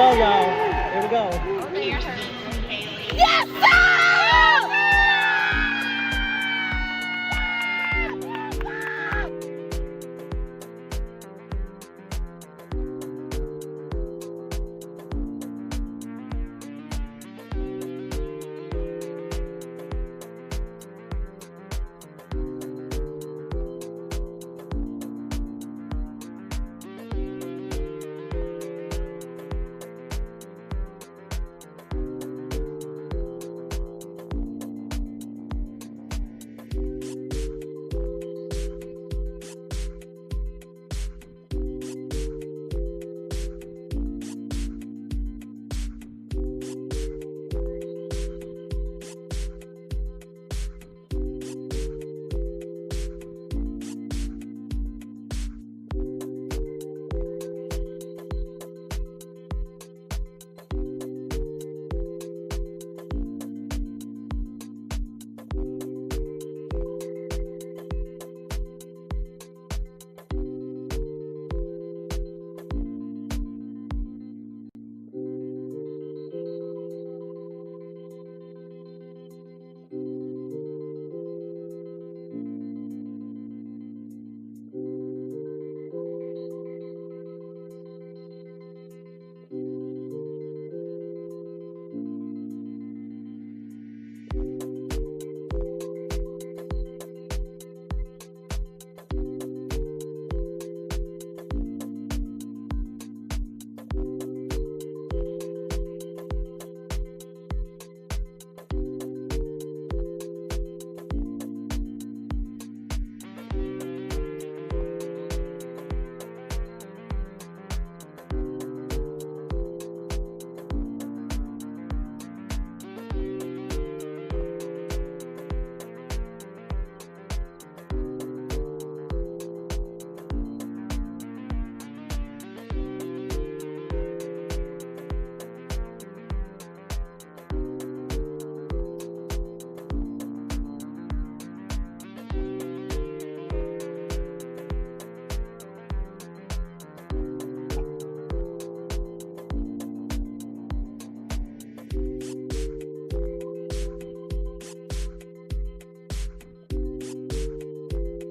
go, y'all. Here we go. Okay, your turn, Haley. Yes, sir!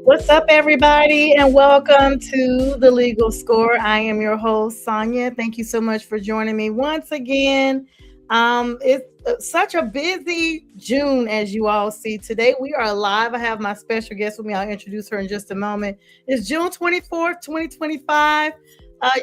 What's up, everybody, and welcome to the Legal Score. I am your host, Sonja. Thank you so much for joining me once again. It's such a busy June, as you all see. Today, we are live. I have my special guest with me. I'll introduce her in just a moment. It's June 24th, 2025.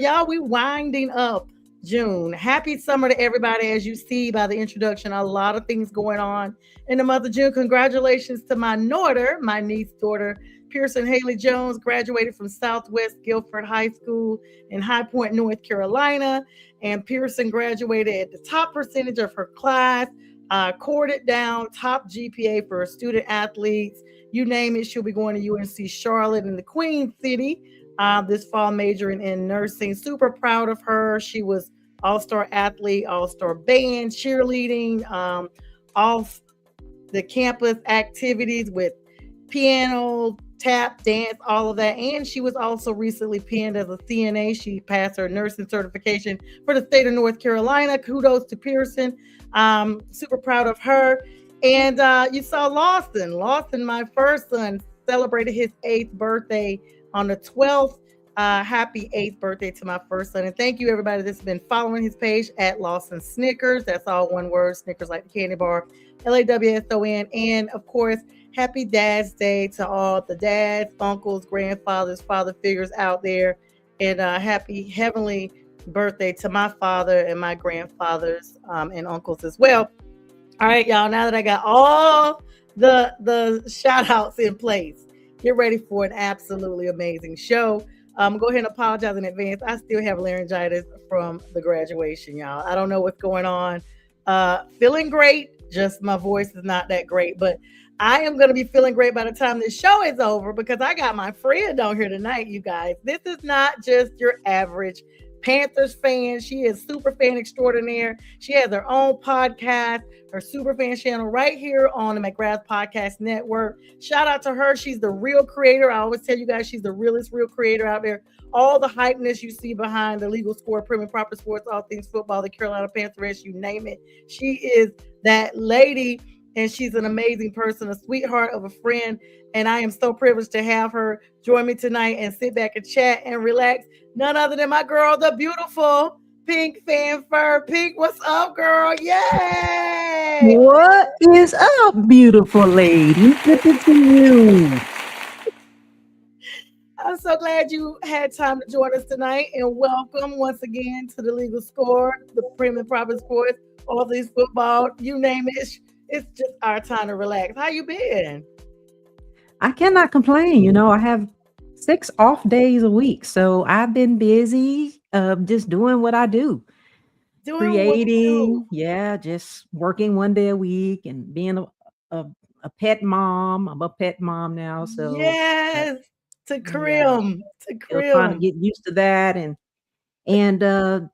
Y'all, we winding up June. Happy summer to everybody. As you see by the introduction, a lot of things going on in the month of June. Congratulations to my niece daughter, Pearson Haley Jones, graduated from Southwest Guilford High School in High Point, North Carolina. And Pearson graduated at the top percentage of her class, corded down, top GPA for student athletes. You name it, she'll be going to UNC Charlotte in the Queen City this fall, majoring in nursing. Super proud of her. She was all-star athlete, all-star band, cheerleading, off the campus activities with piano, tap, dance, all of that. And she was also recently pinned as a CNA. She passed her nursing certification for the state of North Carolina. Kudos to Pearson. Super proud of her. And you saw Lawson. Lawson, my first son, celebrated his 8th birthday on the 12th. Happy 8th birthday to my first son. And thank you, everybody that's been following his page at Lawson Snickers. That's all one word, Snickers like the candy bar, LAWSON. And of course, happy Dad's Day to all the dads, uncles, grandfathers, father figures out there. And happy heavenly birthday to my father and my grandfathers and uncles as well. All right, y'all, now that I got all the shout outs in place, get ready for an absolutely amazing show. Go ahead and apologize in advance. I still have laryngitis from the graduation, y'all. I don't know what's going on. Feeling great, just my voice is not that great, but I am going to be feeling great by the time this show is over because I got my friend on here tonight, you guys. This is not just your average Panthers fan. She is super fan extraordinaire. She has her own podcast, her super fan channel right here on the McGrath Podcast Network. Shout out to her. She's the real creator. I always tell you guys she's the realest real creator out there. All the hypeness you see behind the legal score, prim and proper sports, all things football, the Carolina Panthers, you name it. She is that lady, and she's an amazing person, a sweetheart of a friend. And I am so privileged to have her join me tonight and sit back and chat and relax. None other than my girl, the beautiful Pink Fanfur. Pink, what's up, girl? Yay! What is up, beautiful lady? Good to see you. I'm so glad you had time to join us tonight, and welcome once again to the Legal Score, the Prim and Proper Sports, all these football, you name it. It's just our time to relax. How you been? I cannot complain. I have 6 off days a week, so I've been busy, just doing what I do, Doing what you creating. Yeah, just working one day a week and being a, a pet mom. I'm a pet mom now, do. so Yes, to yeah, Crim, to still trying to Crim. get used to that and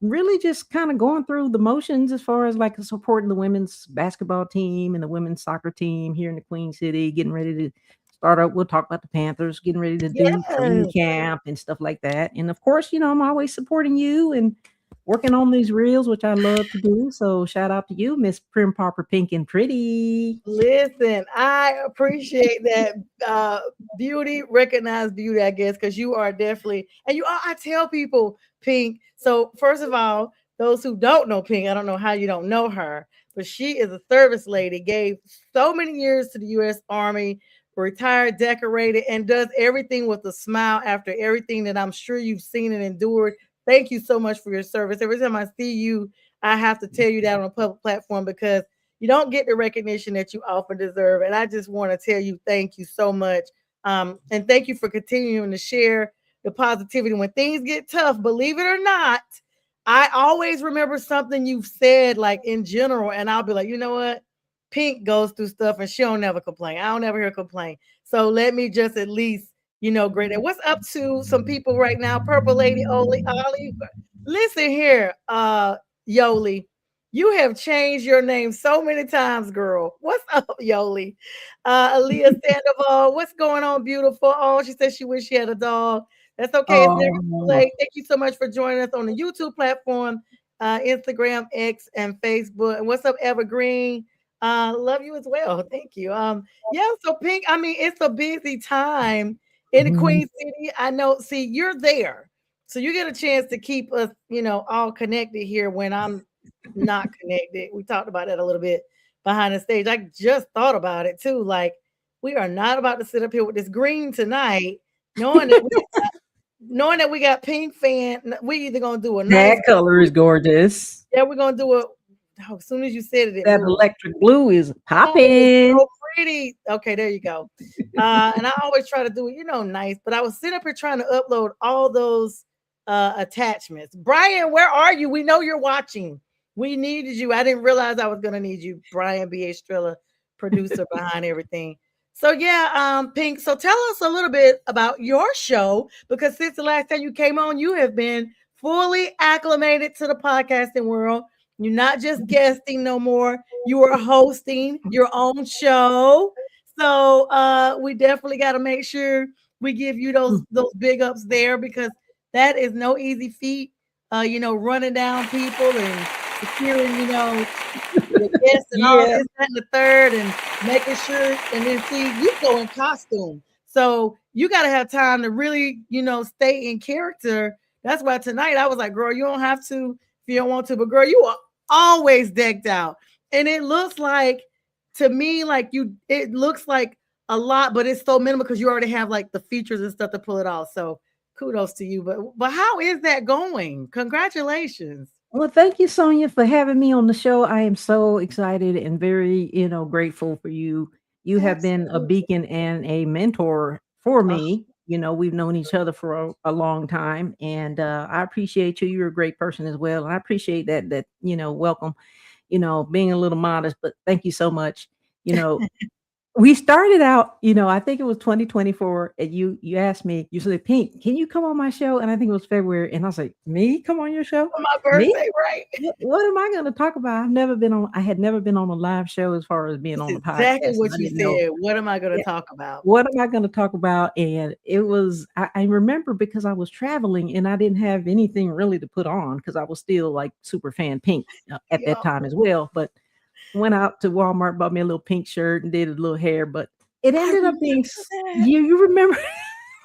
really just kind of going through the motions as far as like supporting the women's basketball team and the women's soccer team here in the Queen City, getting ready to start up. We'll talk about the Panthers, getting ready to do training Yes. camp and stuff like that. And of course, I'm always supporting you and working on these reels, which I love to do. So shout out to you, Miss Prim Popper Pink and Pretty. Listen, I appreciate that beauty, recognize beauty, I guess, because you are definitely, and you are, I tell people, Pink. So, first of all, those who don't know Pink, I don't know how you don't know her, but she is a service lady, gave so many years to the U.S. Army, retired, decorated, and does everything with a smile after everything that I'm sure you've seen and endured. Thank you so much for your service. Every time I see you, I have to tell you that on a public platform because you don't get the recognition that you often deserve. And I just want to tell you thank you so much. And thank you for continuing to share the positivity when things get tough. Believe it or not, I always remember something you've said, like in general, and I'll be like, you know what? Pink goes through stuff and she don't never complain. I don't ever hear her complain. So let me just at least, great. And what's up to some people right now? Purple Lady Ollie. Listen here, Yoli. You have changed your name so many times, girl. What's up, Yoli? Aaliyah Sandoval, what's going on, beautiful? Oh, she said she wish she had a dog. That's okay. It's never too Oh, late. Thank you so much for joining us on the YouTube platform, Instagram, X, and Facebook. And what's up, Evergreen? Love you as well. Thank you. Yeah, so Pink, I mean, it's a busy time in the mhm. Queen City. I know, see, you're there. So you get a chance to keep us, all connected here when I'm not connected. We talked about that a little bit behind the stage. I just thought about it too. Like, we are not about to sit up here with this green tonight, knowing that we got pink fan. We either gonna do a nice That color is gorgeous. yeah, we're gonna do it. Oh, as soon as you said it, it That moved. electric blue is Oh, it's popping. so pretty. Okay, there you go. And I always try to do it, nice. But I was sitting up here trying to upload all those attachments. Brian, where are you? We know you're watching. We needed you. I didn't realize I was gonna need you, Brian B. A. Strilla, producer behind everything. So yeah, Pink. So tell us a little bit about your show because since the last time you came on, you have been fully acclimated to the podcasting world. You're not just guesting no more. You are hosting your own show. So we definitely got to make sure we give you those big ups there because that is no easy feat. Running down people and securing, the guests and all Yeah. this, that, and the third, and making sure. And then see, you go in costume, so you got to have time to really, stay in character. That's why tonight I was like, girl, you don't have to if you don't want to, but girl, you are always decked out. And it looks like to me, like it looks like a lot, but it's so minimal because you already have like the features and stuff to pull it off. So kudos to you. But how is that going? Congratulations. Well, thank you, Sonia, for having me on the show. I am so excited and very, grateful for you. You have been a Absolutely. beacon and a mentor for Oh, me. We've known each other for a long time, and I appreciate you. You're a great person as well, and I appreciate that welcome. Being a little modest, but thank you so much. You know, We started out, I think it was 2024, and you asked me, you said, "Pink, can you come on my show?" And I think it was February, and I was like, "Me? Come on your show? For my Me? birthday, right? What am I gonna talk about?" I had never been on a live show as far as being That's on a exactly podcast, and what I you didn't know. said. What am I gonna Yeah, talk about? what am I gonna talk about? And it was I remember because I was traveling and I didn't have anything really to put on because I was still like super fan Pink at that Yup. time as well. But went out to Walmart, bought me a little pink shirt and did a little hair, but it I ended up being remember that. you remember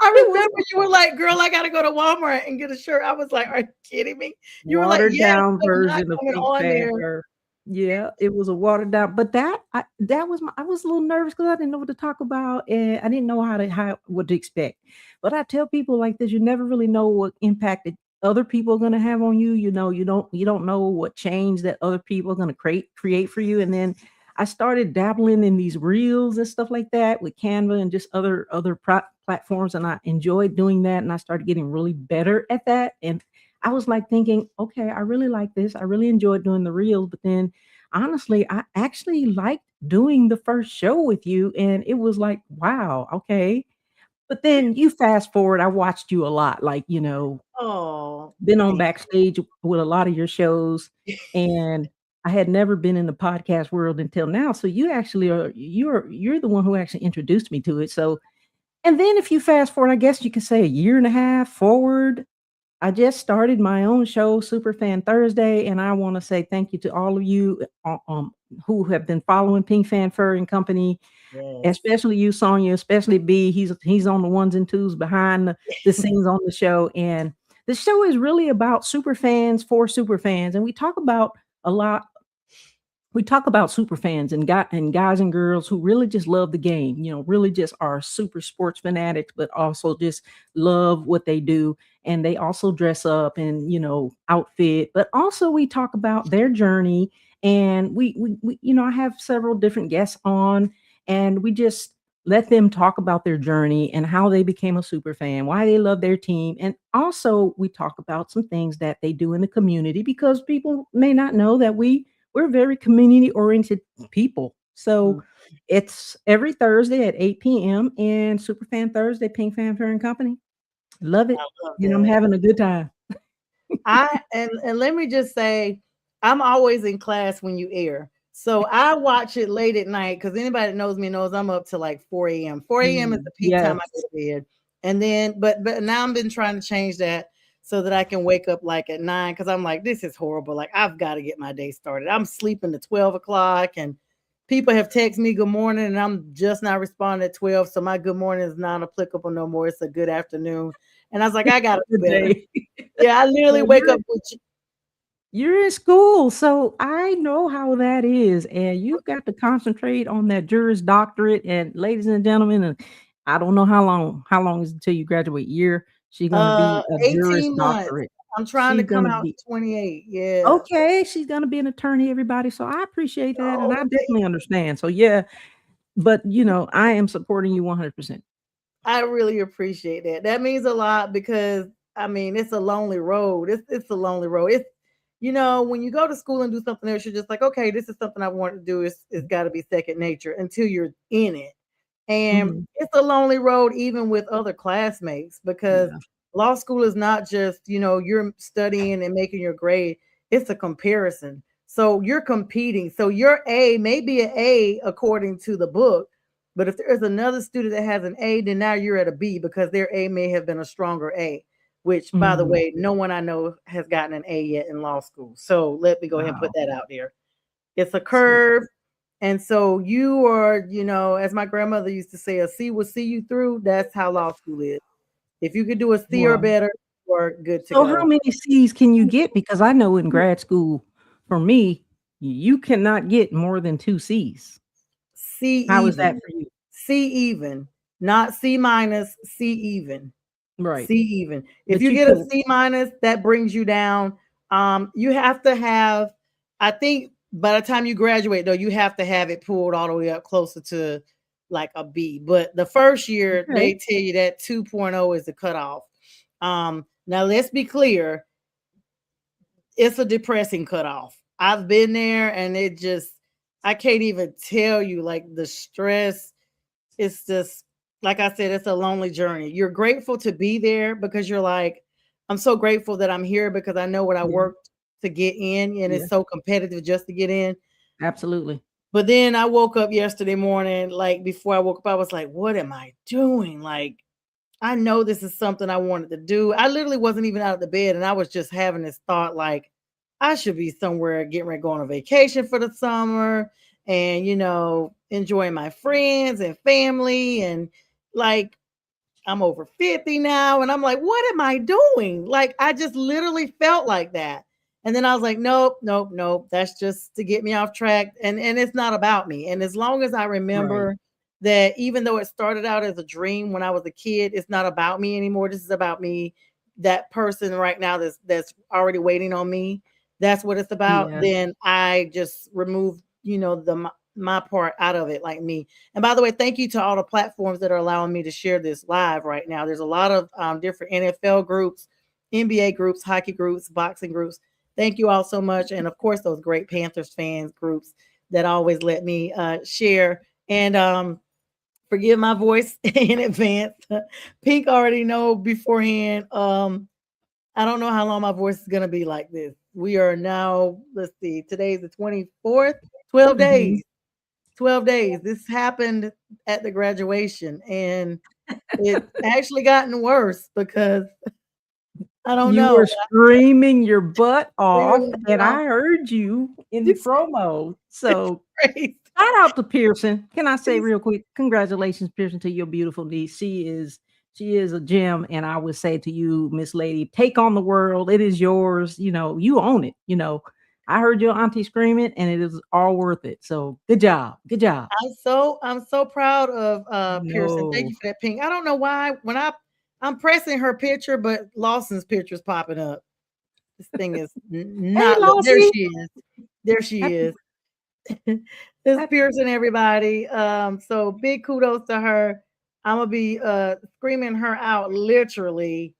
I it was remember you were like, "Girl, I gotta go to Walmart and get a shirt." I was like, "Are you kidding me?" You were like, watered "Yes, down I'm not version of coming Pink on there." Panther. Yeah, it was a watered down, but that was I was a little nervous because I didn't know what to talk about and I didn't know how what to expect. But I tell people like this, you never really know what impact that other people are gonna have on you. You don't know what change that other people are gonna create for you. And then I started dabbling in these reels and stuff like that with Canva and just other platforms, and I enjoyed doing that. And I started getting really better at that. And I was like thinking, okay, I really like this. I really enjoyed doing the reels, but then honestly, I actually liked doing the first show with you. And it was like, wow, okay. But then you fast forward, I watched you a lot, like, Oh, been on thank backstage with a lot of your shows, and I had never been in the podcast world until now. So you actually you're the one who actually introduced me to it. So and then if you fast forward, I guess you could say a year and a half forward, I just started my own show, Superfan Thursday, and I want to say thank you to all of you who have been following Pink Fanfur and Company, yes. especially you, Sonja, especially B. He's on the ones and twos behind the scenes on the show, and the show is really about super fans for super fans, and a lot we talk about super fans and guys and girls who really just love the game, really just are super sports fanatics, but also just love what they do. And they also dress up and, outfit, but also we talk about their journey. And we I have several different guests on, and we just let them talk about their journey and how they became a super fan, why they love their team. And also we talk about some things that they do in the community because people may not know that we're very community oriented people. So Mm, it's every Thursday at 8 p.m. and Superfan Thursday, Pink Fanfare and Company. Love it. I love I'm that. having a good time. And let me just say, I'm always in class when you air. So I watch it late at night because anybody that knows me knows I'm up to like 4 a.m. 4 a.m. is the peak time I go Yes. to bed. And then, but now I've been trying to change that so that I can wake up like at 9 because I'm like, this is horrible. Like I've got to get my day started. I'm sleeping to 12 o'clock and people have texted me good morning and I'm just not responding at 12. So my good morning is not applicable no more. It's a good afternoon. And I was like, I got to do Good better. day. Yeah, I literally Well, wake up with you're in school, so I know how that is, and you've got to concentrate on that Juris Doctorate. And ladies and gentlemen, and I don't know how long is until you graduate. Year she's gonna be a Juris 18 months. Doctorate. I'm trying to She's come gonna out be 28. Yeah. okay. She's gonna be an attorney, everybody. So I appreciate that, and Oh, I definitely understand. So yeah, but I am supporting you 100%. I really appreciate that. That means a lot because I mean it's a lonely road. It's a lonely road. It's when you go to school and do something else, you're just like, okay, this is something I want to do. It's got to be second nature until you're in it. And Mhm. it's a lonely road even with other classmates because Yeah. law school is not just, you're studying and making your grade. It's a comparison. So you're competing. So your A may be an A according to the book, but if there's another student that has an A, then now you're at a B because their A may have been a stronger A, which by the Mhm. way, no one I know has gotten an A yet in law school. So let me go ahead and put Wow. that out there. It's a So, curve. And so you are, as my grandmother used to say, a C will see you through. That's how law school is. If you could do a C or wow. better, you're good to So how go. many C's can you get? Because I know in grad school, for me, you cannot get more than 2 C's. C How is that even, for you? C even, not C minus, C even. Right. C even. If But you you get a can C minus, that brings you down. You have to have, I think by the time you graduate, though, you have to have it pulled all the way up closer to like a B. But the first year, okay. they tell you that 2.0 is the cutoff. Now let's be clear, it's a depressing cutoff. I've been there and I can't even tell you like the stress. it's just like I said, it's a lonely journey. You're grateful to be there because you're like, I'm so grateful that I'm here because I know what I Yeah. worked to get in, and Yeah. it's so competitive just to get in. Absolutely. But then I woke up yesterday morning, like before I woke up, I was like, what am I doing? Like, I know this is something I wanted to do. I literally wasn't even out of the bed, and I was just having this thought like, I should be somewhere getting ready to go on a vacation for the summer and, enjoying my friends and family. And like, I'm over 50 now. And I'm like, what am I doing? Like, I just literally felt like that. And then I was like, nope, nope, nope. That's just to get me off track. And it's not about me. And as long as I Right. remember that even though it started out as a dream when I was a kid, it's not about me anymore. This is about me, that person right now that's already waiting on me. That's what it's about. Yeah. Then I just remove, my part out of it, like me. And by the way, thank you to all the platforms that are allowing me to share this live right now. There's a lot of different NFL groups, NBA groups, hockey groups, boxing groups. Thank you all so much. And of course, those great Panthers fans groups that always let me share. And forgive my voice in advance. Pink already know beforehand. I don't know how long my voice is going to be like this. We are now, let's see, today's the 24th, 12 Mhm. days. 12 days. This happened at the graduation, and it's actually gotten worse because I don't You know. were screaming your butt off, Really, and y'all, I heard you in the it's promo. So crazy. shout out to Pearson. Can I say It's real quick, congratulations, Pearson, to your beautiful niece. She is a gem, and I would say to you, Miss Lady, take on the world. It is yours. You own it. I heard your auntie screaming, and it is all worth it. So good job, good job. I'm so proud of Pearson. Thank No, you for that ping. I don't know why when I'm pressing her picture, but Lawson's picture is popping up. This thing is hey, not there. Lossie, She is. There she happy, is. This happy. Pearson, everybody. So big kudos to her. I'm gonna be screaming her out literally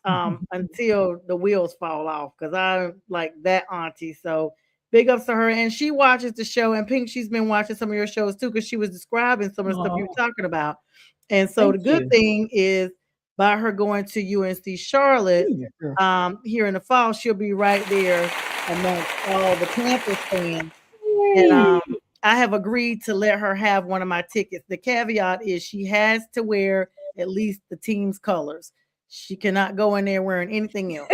until the wheels fall off because I'm like that auntie. So big ups to her. And she watches the show. And Pink, she's been watching some of your shows too, because she was describing some of the stuff you Oh, were talking about. And so thank the good you. thing is by her going to UNC Charlotte Yeah, girl. here in the fall, she'll be right there amongst all the Panthers fans. And Hey. I have agreed to let her have one of my tickets. The caveat is she has to wear at least the team's colors. She cannot go in there wearing anything else.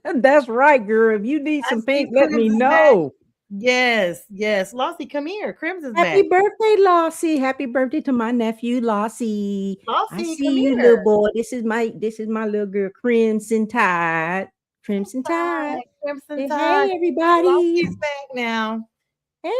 That's right, girl. If you need I some see pink, let Crims me is back. know. Yes, yes. Lossie, come here. Crims is Happy back. birthday, Lossie. Happy birthday to my nephew, Lossie. I Lossie, come see you, here. little boy. This is my little girl, Crimson Tide. Crimson Tide. Hi, Crimson Say Tide. hey, everybody. Lossie's back now. Hey,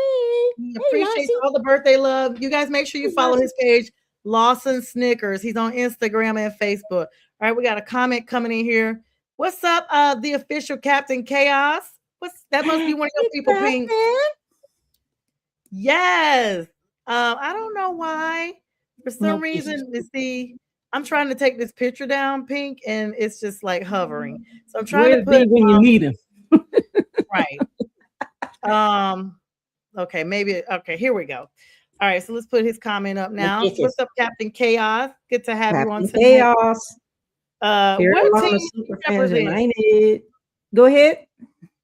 He hey, appreciates Lossie. all the birthday love. You guys make sure you Hey, follow Lossie. his page, Lawson Snickers. He's on Instagram and Facebook. All right, we got a comment coming in here. What's up, the official Captain Chaos? That must be one of your Happy people, Pink. birthday. Yes. I don't know why. For some Nope, this is reason, you see, I'm trying to take this picture down, Pink, and it's just like hovering. So I'm trying to where's put B when you need him? right. Um, okay, maybe okay, here we go. All right, so let's put his comment up The now. kisses. What's up, Captain Chaos? Good to have you on Captain tonight. Chaos. What team Carolina is he Superfans representing? United. Go ahead.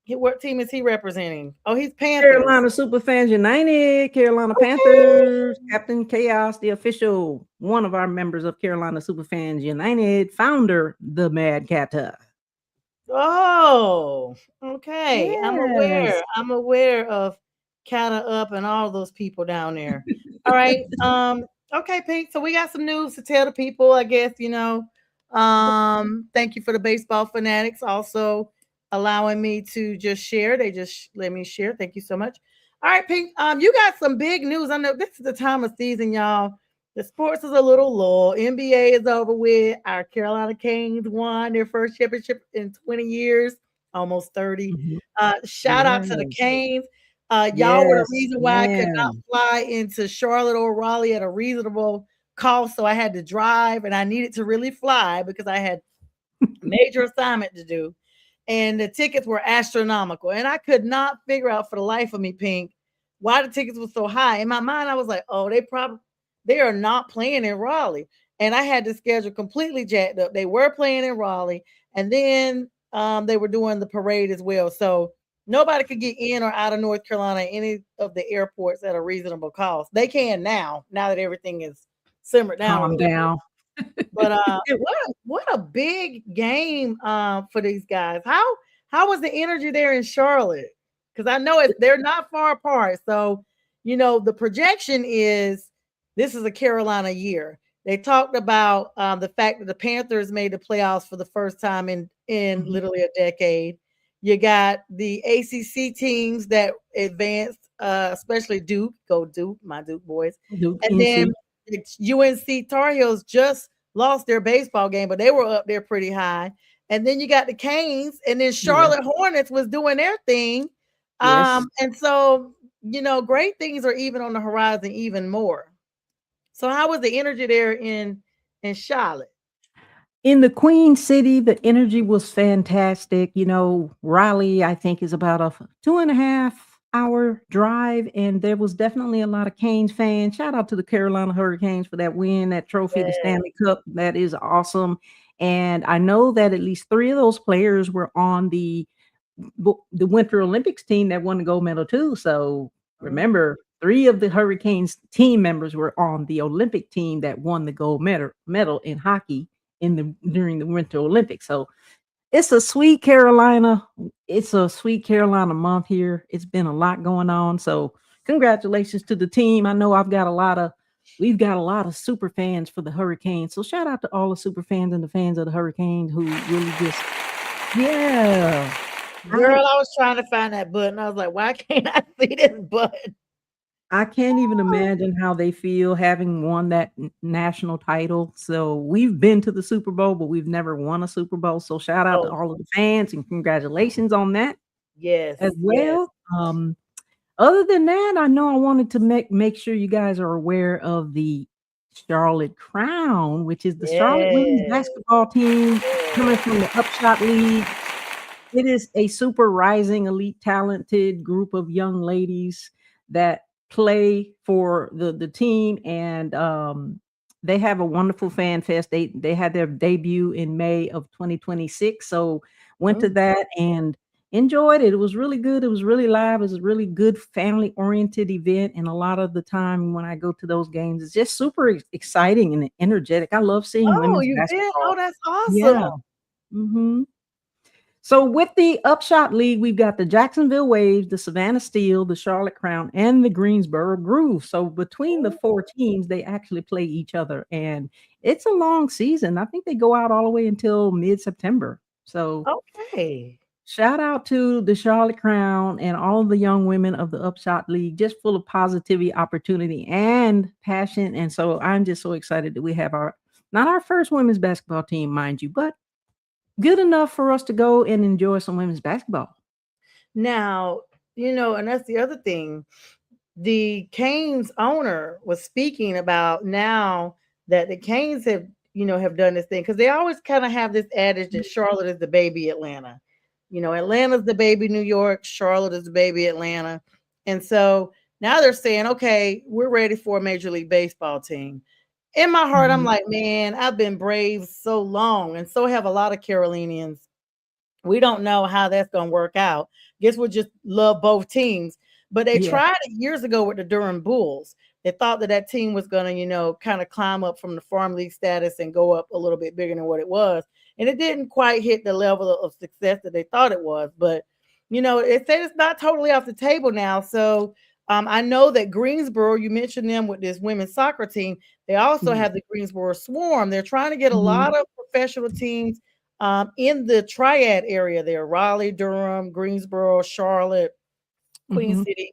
What team is he representing? Oh, he's Panthers. Carolina Superfans United, Carolina Okay. Panthers, Captain Chaos, the official one of our members of Carolina Superfans United, founder, the Mad Cata. Oh, okay. I'm Yes. aware. I'm aware of Cata Up and all those people down there. All right. Okay, Pete. So we got some news to tell the people, I guess, thank you for the baseball fanatics also allowing me to just share. They just let me share. Thank you so much. All right, Pete. You got some big news. I know this is the time of season, y'all. The sports is a little low. NBA is over with. Our Carolina Canes won their first championship in 20 years, almost 30. Mhm. Shout out to the Yes. Canes. Y'all were the Yes, reason why I could not man. fly into Charlotte or Raleigh at a reasonable cost. So I had to drive and I needed to really fly because I had major assignment to do. And the tickets were astronomical. And I could not figure out for the life of me, Pink, why the tickets were so high. In my mind, I was like, oh, they probably they are not playing in Raleigh. And I had the schedule completely jacked up. They were playing in Raleigh, and then they were doing the parade as well. So nobody could get in or out of North Carolina at any of the airports at a reasonable cost. They can now that everything is simmered down a Calm little bit. down. But what a big game for these guys. How was the energy there in Charlotte? Because I know they're not far apart. So, the projection is this is a Carolina year. They talked about the fact that the Panthers made the playoffs for the first time in Mhm. literally a decade. You got the ACC teams that advanced, especially Duke. Go Duke, my Duke boys. Duke, And then NC. UNC Tar Heels just lost their baseball game, but they were up there pretty high. And then you got the Canes, and then Yeah. Charlotte Hornets was doing their thing. Yes. And so, great things are even on the horizon, even more. So, how was the energy there in Charlotte? In the Queen City, the energy was fantastic. Raleigh, I think, is about a 2.5 hour drive, and there was definitely a lot of Canes fans. Shout out to the Carolina Hurricanes for that win, that trophy, the Yeah. Stanley Cup. That is awesome. And I know that at least three of those players were on the Winter Olympics team that won the gold medal too. So remember, three of the Hurricanes team members were on the Olympic team that won the gold medal in hockey during the Winter Olympics. So it's a sweet Carolina. It's a sweet Carolina month here. It's been a lot going on. So congratulations to the team. I know we've got a lot of super fans for the Hurricanes. So shout out to all the super fans and the fans of the Hurricanes who really just, yeah. Girl, I I was trying to find that button. I was like, why can't I see this button? I can't even imagine how they feel having won that national title. So we've been to the Super Bowl, but we've never won a Super Bowl. So shout out to Oh, all of the fans and congratulations on that yes, as yes, well. Other than that, I know I wanted to make sure you guys are aware of the Charlotte Crown, which is the Charlotte women's yes, basketball team coming yes. from the Upshot League. It is a super rising, elite, talented group of young ladies that play for the team, and they have a wonderful fan fest. They had their debut in May of 2026, so went to Mm. that and enjoyed it. It was really good. It was really live. It was a really good family oriented event, and a lot of the time when I go to those games, it's just super exciting and energetic. I love seeing Oh, women's you did? Oh, basketball. that's awesome. Yeah. Hmm. So with the Upshot League, we've got the Jacksonville Waves, the Savannah Steel, the Charlotte Crown, and the Greensboro Groove. So between the four teams, they actually play each other, and it's a long season. I think they go out all the way until mid-September. So Okay. shout out to the Charlotte Crown and all the young women of the Upshot League, just full of positivity, opportunity, and passion. And so I'm just so excited that we have not our first women's basketball team, mind you, but good enough for us to go and enjoy some women's basketball. Now, and that's the other thing. The Canes owner was speaking about now that the Canes have done this thing because they always kind of have this adage that Charlotte is the baby Atlanta. Atlanta's the baby New York, Charlotte is the baby Atlanta. And so now they're saying, okay, we're ready for a Major League Baseball team. In my heart, I'm Mhm. like, man, I've been brave so long, and so have a lot of Carolinians. We don't know how that's going to work out. Guess we'll just love both teams. But they Yeah. tried it years ago with the Durham Bulls. They thought that team was going to, kind of climb up from the farm league status and go up a little bit bigger than what it was. And it didn't quite hit the level of success that they thought it was. But, it said it's not totally off the table now. So I know that Greensboro, you mentioned them with this women's soccer team. They also Yeah. have the Greensboro Swarm. They're trying to get a Mhm. lot of professional teams in the triad area there, Raleigh, Durham, Greensboro, Charlotte, Queen Mhm. City,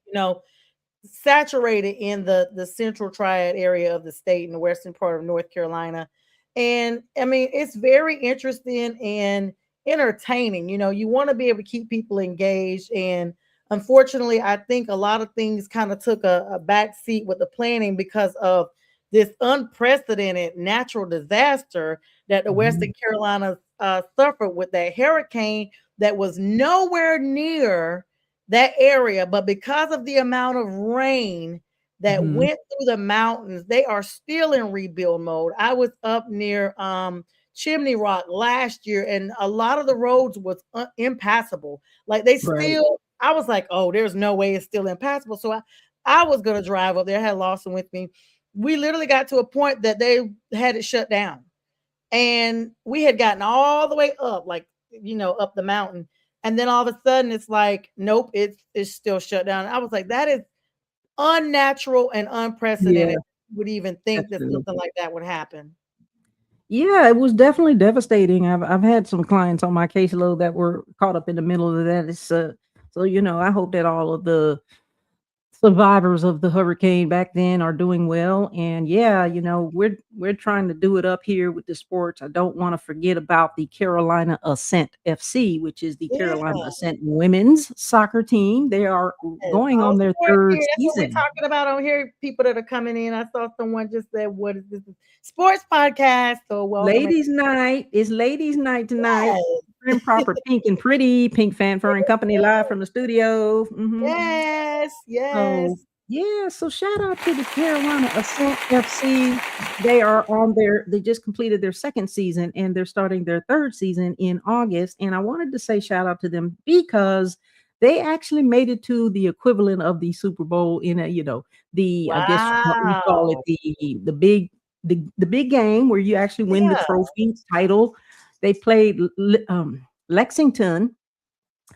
saturated in the central triad area of the state in the western part of North Carolina. And I mean, it's very interesting and entertaining. You want to be able to keep people engaged. And unfortunately, I think a lot of things kind of took a back seat with the planning because of this unprecedented natural disaster that the Mhm. Western Carolinas suffered with that hurricane that was nowhere near that area, but because of the amount of rain that Mhm. went through the mountains. They are still in rebuild mode. I was up near Chimney Rock last year, and a lot of the roads was impassable. Like they Right. still, I was like, oh, there's no way it's still impassable. So I was gonna drive up there. I had Lawson with me. We literally got to a point that they had it shut down, and we had gotten all the way up, like up the mountain, and then all of a sudden it's like, nope, it's still shut down. I was like, that is unnatural and Yeah, unprecedented. Would even think that definitely. something like that would happen. Yeah, it was definitely devastating. I've had some clients on my caseload that were caught up in the middle of that. It's so I hope that all of the survivors of the hurricane back then are doing well. And yeah, we're trying to do it up here with the sports. I don't want to forget about the Carolina Ascent FC, which is the Yeah. Carolina Ascent women's soccer team. They are Yes, going all on their sports third here. That's what we're season. talking about on here. People that are coming in. I saw someone just said, "What is this? Sports podcast?" So welcome. Ladies' night. It's ladies' night tonight. Yes. Prim proper, pink and pretty, Pink Fanfur and Company live from the studio. Yes, So yes. yeah, so shout out to the Carolina Ascent FC. They just completed their second season and they're starting their third season in August. And I wanted to say shout out to them because they actually made it to the equivalent of the Super Bowl in the I guess what we call it Wow. the big game where you actually win the Yeah. trophy title. They played Lexington,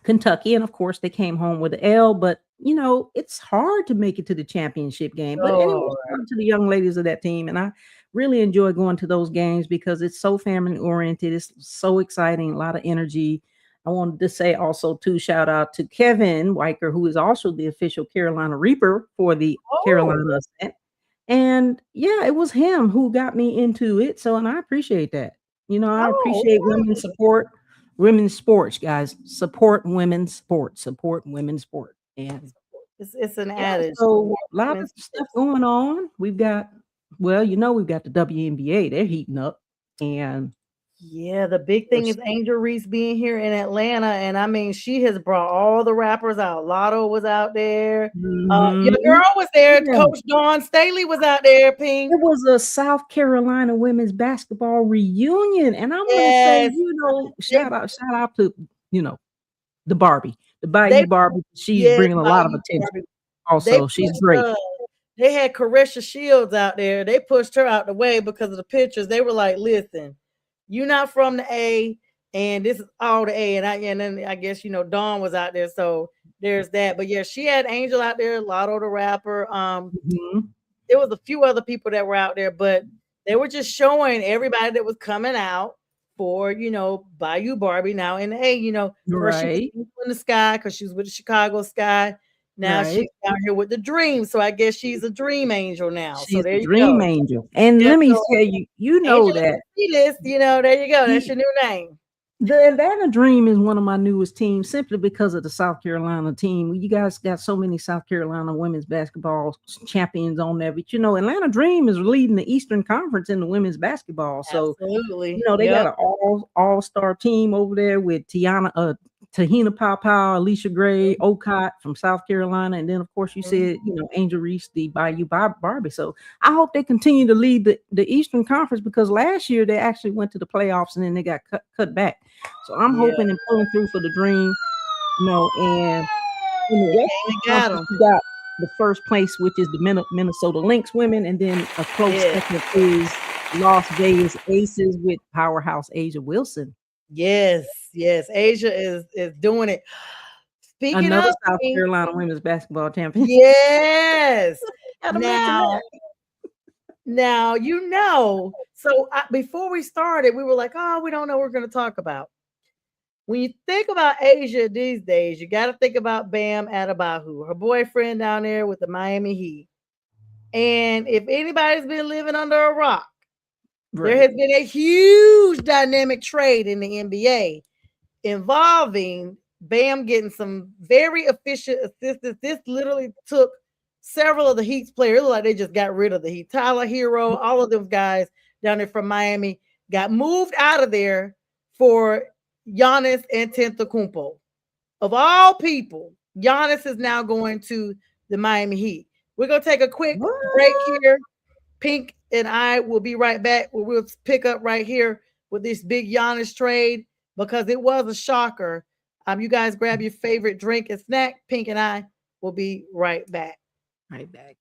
Kentucky, and of course they came home with the L, but it's hard to make it to the championship game. But anyway, Oh, shout out to the young ladies of that team. And I really enjoy going to those games because it's so family oriented, it's so exciting, a lot of energy. I wanted to say also too, shout out to Kevin Weicker, who is also the official Carolina Reaper for the oh, Carolina Ascent. And yeah, it was him who got me into it. So, and I appreciate that. I oh, appreciate women's sports, guys. Support women's sports. Support women's sport. And it's an yeah, adage. so Support a lot of women's stuff sports. going on. We've got the WNBA. They're heating up. And Yeah, the big thing there's is Angel Reese being here in Atlanta, and I mean, she has brought all the rappers out. Lotto was out there. Your Mhm. girl was there. Yeah. Coach Dawn Staley was out there. Pink. It was a South Carolina women's basketball reunion. And I want to say, Yes, they shout out to, you know, the Barbie, the they Bayou Barbie. She's yes, bringing a lot of Bayou attention. Barbie. They Also, she's pushed great. they had Caresha Shields out there. They pushed her out the way because of the pictures. They were like, "Listen, you're not from the A, and this is all the A." And then I guess Dawn was out there, so there's that. But yeah, she had Angel out there, Lotto the rapper. Mhm. There was a few other people that were out there, but they were just showing everybody that was coming out for Bayou Barbie. Now in the A, first she was Right, in the Sky because she was with the Chicago Sky. Now she's right. out here with the Dream, so I guess she's a Dream Angel now. So She's there the you dream go. angel. And Yeah, let me so tell you, you know Angel that list, there you go. That's the your new name. The Atlanta Dream is one of my newest teams simply because of the South Carolina team. You guys got so many South Carolina women's basketball champions on there, but Atlanta Dream is leading the Eastern Conference in the women's basketball. So Absolutely. they got Yep. an all-star team over there with Tahina Papa, Alicia Gray, Ocott from South Carolina, and then of course you Mhm. said Angel Reese, the Bayou Barbie. So I hope they continue to lead the Eastern Conference because last year they actually went to the playoffs and then they got cut back. So I'm Yeah. hoping and pulling through for the Dream, and in the They Western came and got Conference them. we got the first place, which is the Minnesota Lynx women, and then a close Yeah. second is Las Vegas Aces with powerhouse Asia Wilson. Yes. Yes. Asia is doing it. Speaking Another of South things, Carolina women's basketball champion. yes. Gotta mention Now, that. so before we started, we were like, oh, we don't know what we're going to talk about. When you think about Asia these days, you got to think about Bam Adebayo, her boyfriend down there with the Miami Heat. And if anybody's been living under a rock, there Right. has been a huge dynamic trade in the NBA involving Bam getting some very efficient assistance. This literally took several of the Heat's players. It looked like they just got rid of the Heat. Tyler Hero, all of those guys down there from Miami got moved out of there for Giannis Antetokounmpo. Of all people, Giannis is now going to the Miami Heat. We're gonna take a quick break here. Pink and I will be right back. We'll pick up right here with this big Giannis trade because it was a shocker. You guys grab your favorite drink and snack. Pink and I will be right back. Right back.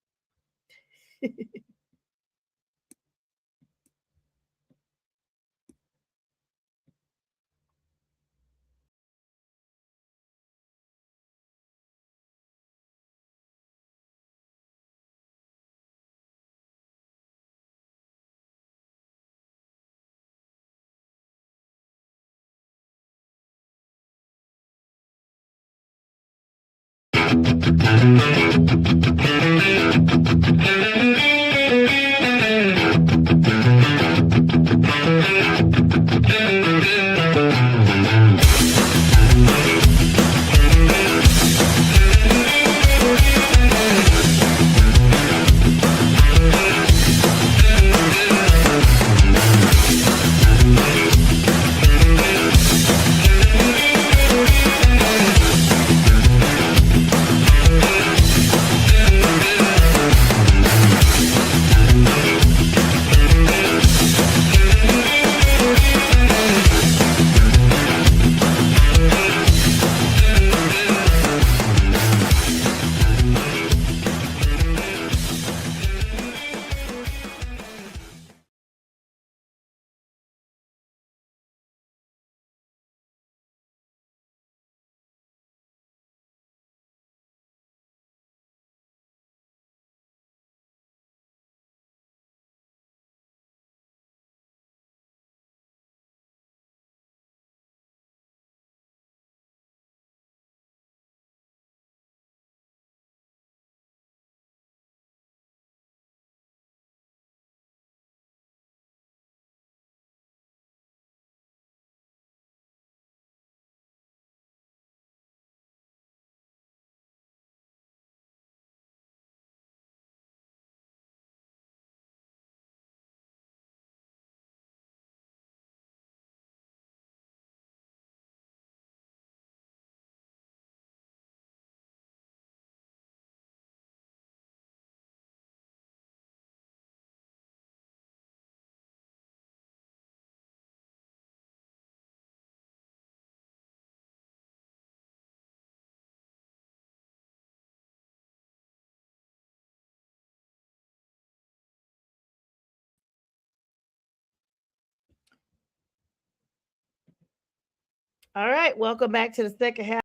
All right, welcome back to the second half.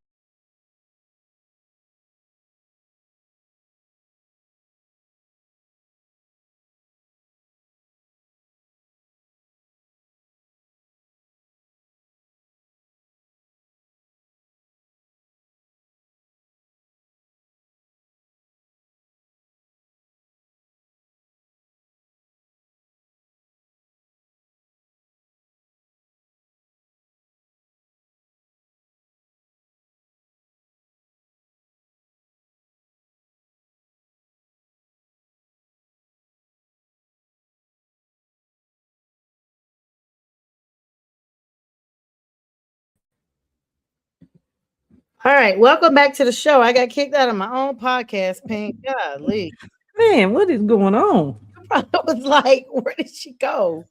All right, welcome back to the show. I got kicked out of my own podcast, Pink. Golly. Man, what is going on? I was like, where did she go?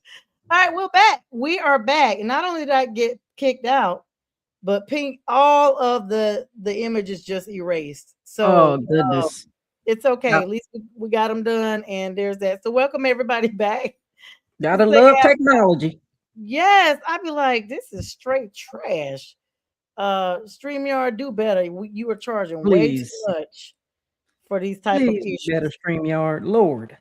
All right, we're back. We are back. And not only did I get kicked out, but Pink, all of the images just erased. So Oh goodness. it's okay. Got- At least we got them done. And there's that. So welcome everybody back. Gotta love technology. Yes, I'd be like, this is straight trash. StreamYard, do better. You were charging way too Please. much for these type of Please issues. better StreamYard. Lord.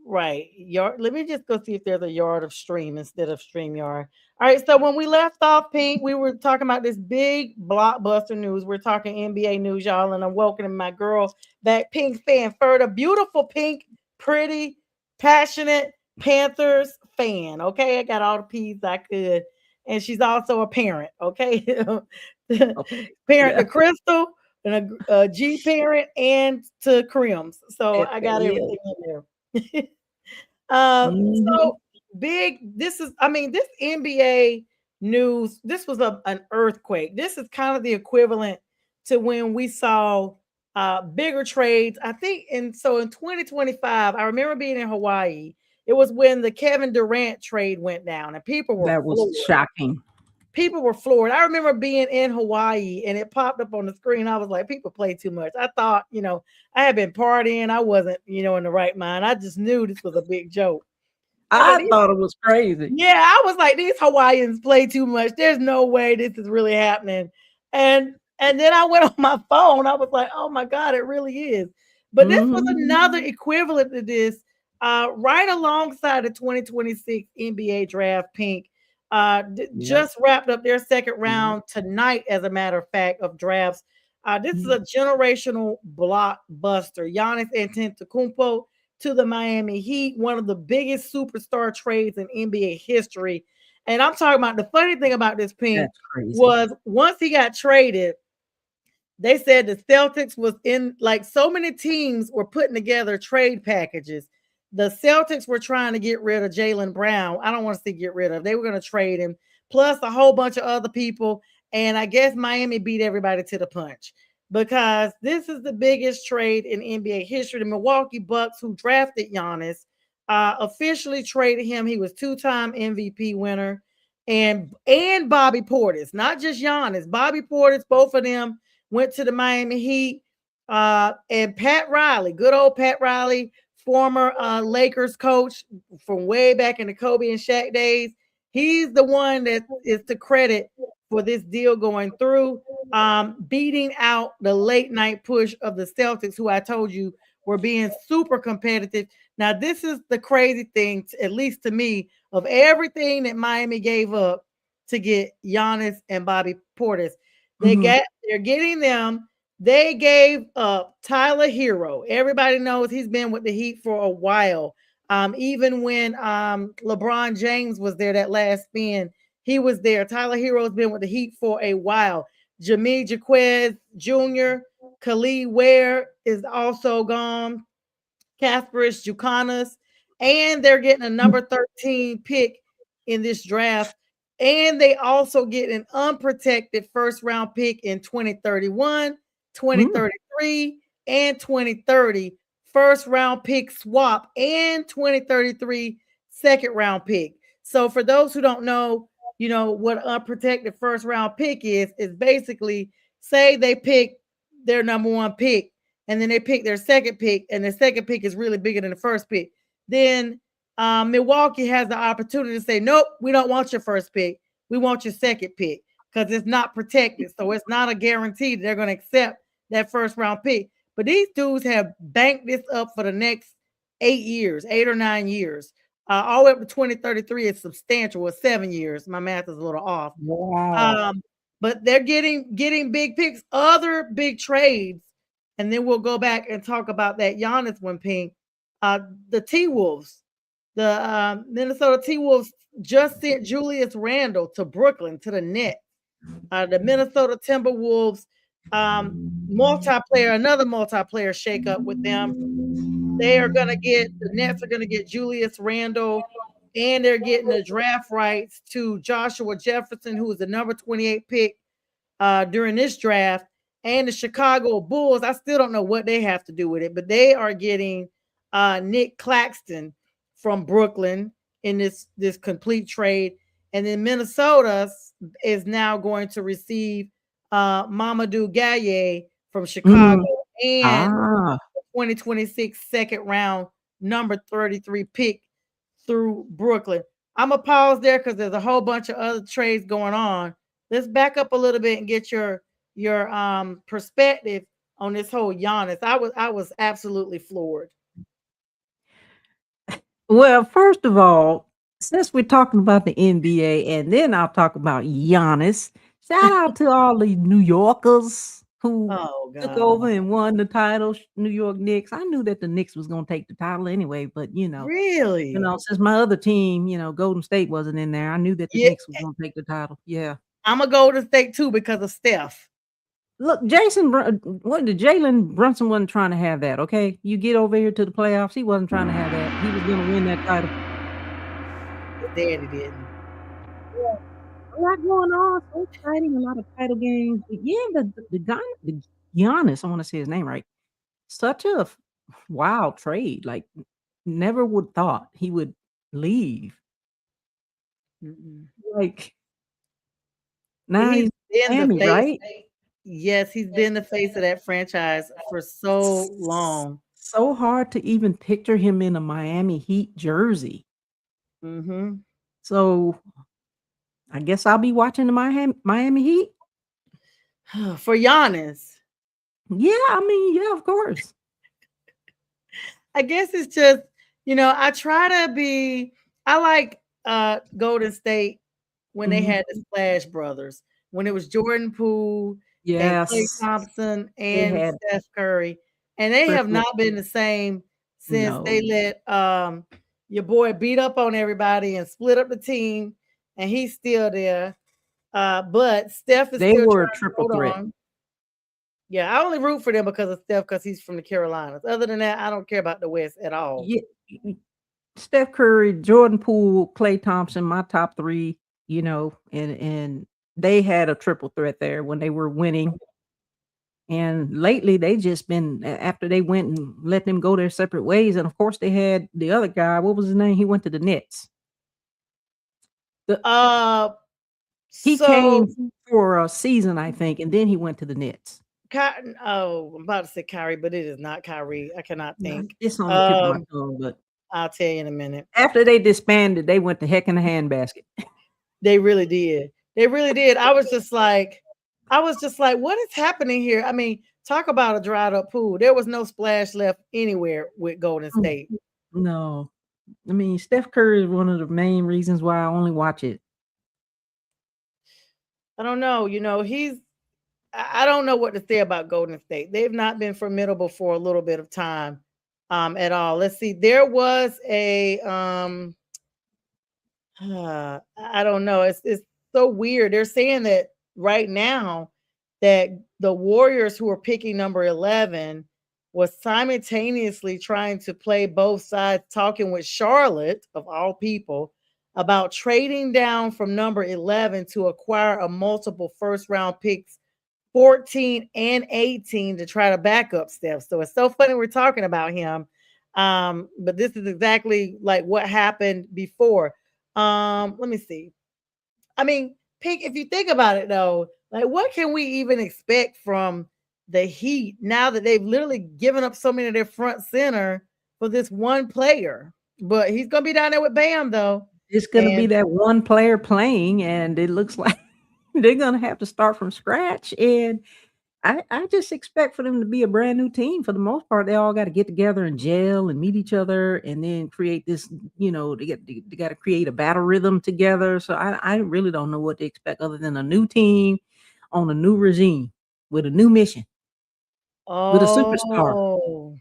Right. Yard. Let me just go see if there's a yard of stream instead of StreamYard. All right. So when we left off, Pink, we were talking about this big blockbuster news. We're talking NBA news, y'all, and I'm welcoming my girl back, Pink FANFUR, the beautiful Pink, pretty, passionate Panthers fan. Okay, I got all the P's I could, and she's also a parent. Okay, Okay. parent Yeah. to Crystal and a G parent and to Crims. So I got Yeah. everything in there. Mhm. So big. This is, I mean, this NBA news. This was an earthquake. This is kind of the equivalent to when we saw bigger trades. I think, and so in 2025, I remember being in Hawaii. It was when the Kevin Durant trade went down, and people were That was floored. shocking. People were floored. I remember being in Hawaii and it popped up on the screen. I was like, people play too much. I thought, I had been partying. I wasn't, in the right mind. I just knew this was a big joke. I was like, I thought it was crazy. yeah, I was like, these Hawaiians play too much. There's no way this is really happening. And then I went on my phone. I was like, oh my God, it really is. But this was another Mhm. equivalent to this, right alongside the 2026 NBA draft, Pink. Yep. Just wrapped up their second round tonight, as a matter of fact, of drafts. This is Mhm. a generational blockbuster. Giannis Antetokounmpo to the Miami Heat, one of the biggest superstar trades in NBA history. And I'm talking about, the funny thing about this, Pink, That's crazy. was once he got traded, they said the Celtics was in, like, so many teams were putting together trade packages. The Celtics were trying to get rid of Jalen Brown. I don't want to say get rid of. They were going to trade him, plus a whole bunch of other people. And I guess Miami beat everybody to the punch, because this is the biggest trade in NBA history. The Milwaukee Bucks, who drafted Giannis, officially traded him. He was two-time MVP winner, and Bobby Portis, not just Giannis. Bobby Portis, both of them went to the Miami Heat. And Pat Riley, good old Pat Riley, former Lakers coach from way back in the Kobe and Shaq days. He's the one that is the credit for this deal going through, beating out the late night push of the Celtics, who I told you were being super competitive. Now, this is the crazy thing, at least to me, of everything that Miami gave up to get Giannis and Bobby Portis. Mhm. They're getting them. They gave up Tyler Hero. Everybody knows he's been with the Heat for a while. Even when LeBron James was there that last spin, he was there. Tyler Hero's been with the Heat for a while. Jameer Jaquez Jr., Khalid Ware is also gone. Kasparis Jukanas, and they're getting a number 13 pick in this draft. And they also get an unprotected first round pick in 2031, Mm. 2033, and 2030. First round pick swap and 2033 second round pick. So for those who don't know, what unprotected first round pick is basically, say they pick their number one pick, and then they pick their second pick, and the second pick is really bigger than the first pick. Then Milwaukee has the opportunity to say, nope, we don't want your first pick. We want your second pick, because it's not protected. So it's not a guarantee that they're going to accept that first round pick. But these dudes have banked this up for the next 8 years, 8 or 9 years. All the way up to 2033 is substantial, with 7 years. My math is a little off. Wow. Um, but they're getting big picks, other big trades, and then we'll go back and talk about that Giannis one, Pink. The T Wolves, the Minnesota T Wolves just sent Julius Randle to Brooklyn, to the Nets. The Minnesota Timberwolves, another multiplayer shakeup with them. The Nets are going to get Julius Randle, and they're getting the draft rights to Joshua Jefferson, who was the number 28 pick during this draft. And the Chicago Bulls, I still don't know what they have to do with it, but they are getting Nick Claxton from Brooklyn in this complete trade. And then Minnesota is now going to receive Mamadou Gaye from Chicago, Mhm. and Ah. 2026 second round number 33 pick through Brooklyn. I'm gonna pause there because there's a whole bunch of other trades going on. Let's back up a little bit and get your perspective on this whole Giannis. I was absolutely floored. Well, first of all, since we're talking about the NBA, and then I'll talk about Giannis, shout out to all the New Yorkers who Oh took God. over and won the title, New York Knicks. I knew that the Knicks was gonna take the title anyway, but, Really? since my other team, Golden State wasn't in there, I knew that the Yeah, Knicks was gonna take the title. Yeah. I'm gonna go to state too because of Steph. Look, what did Jalen Brunson wasn't trying to have that, okay? You get over here to the playoffs, he wasn't trying to have that. He was gonna win that title. His daddy didn't. Yeah, a lot going on, so exciting, a lot of title games. But yeah, the guy, Giannis, I want to say his name right. Such a wild trade. Like, never would thought he would leave. Like, now He's he's been in the Miami, face. right? Yes, he's been the face of that franchise for so long. So hard to even picture him in a Miami Heat jersey. Hmm. So I guess I'll be watching the Miami Heat. For Giannis, Yeah, I mean, yeah, of course. I guess it's just, I try to be, I like Golden State when they Mhm. had the Splash Brothers, when it was Jordan Poole and Klay Yes, Thompson they and had Steph Curry. And they have triple. not been the same since they No, let your boy beat up on everybody and split up the team, and he's still there. But Steph is they still were a trying to triple hold threat. on. Yeah, I only root for them because of Steph, because he's from the Carolinas. Other than that, I don't care about the West at all. Yeah, Steph Curry, Jordan Poole, Klay Thompson, my top 3, and they had a triple threat there when they were winning. And lately, they just been after they went and let them go their separate ways, and of course, they had the other guy. What was his name? He went to the Nets. The Uh, He so came for a season, I think, and then he went to the Nets. I'm about to say Kyrie, but it is not Kyrie. I cannot No, think. it's on the tip of my Um, tongue, but I'll tell you in a minute. after they disbanded, they went to heck in a handbasket. They really did. They really did. I was just like, what is happening here? I mean, talk about a dried up pool. There was no splash left anywhere with Golden Mm, State. no. I mean, Steph Curry is one of the main reasons why I only watch it. I don't know. I don't know what to say about Golden State. They've not been formidable for a little bit of time at all. Let's see. There was a I don't know. It's so weird. They're saying that right now that the Warriors, who are picking number 11, was simultaneously trying to play both sides, talking with Charlotte of all people about trading down from number 11 to acquire a multiple first round picks 14 and 18 to try to back up Steph. So it's so funny we're talking about him. But this is exactly like what happened before. Let me see. I mean, Pink, if you think about it though, like what can we even expect from the Heat now that they've literally given up so many of their front center for this one player? But he's gonna be down there with Bam though. It's gonna be And that one player playing, and it looks like they're gonna have to start from scratch. And I just expect for them to be a brand new team for the most part. They all got to get together and gel and meet each other, and then create this. They got to create a battle rhythm together. So I really don't know what to expect other than a new team on a new regime with a new mission with a superstar. oh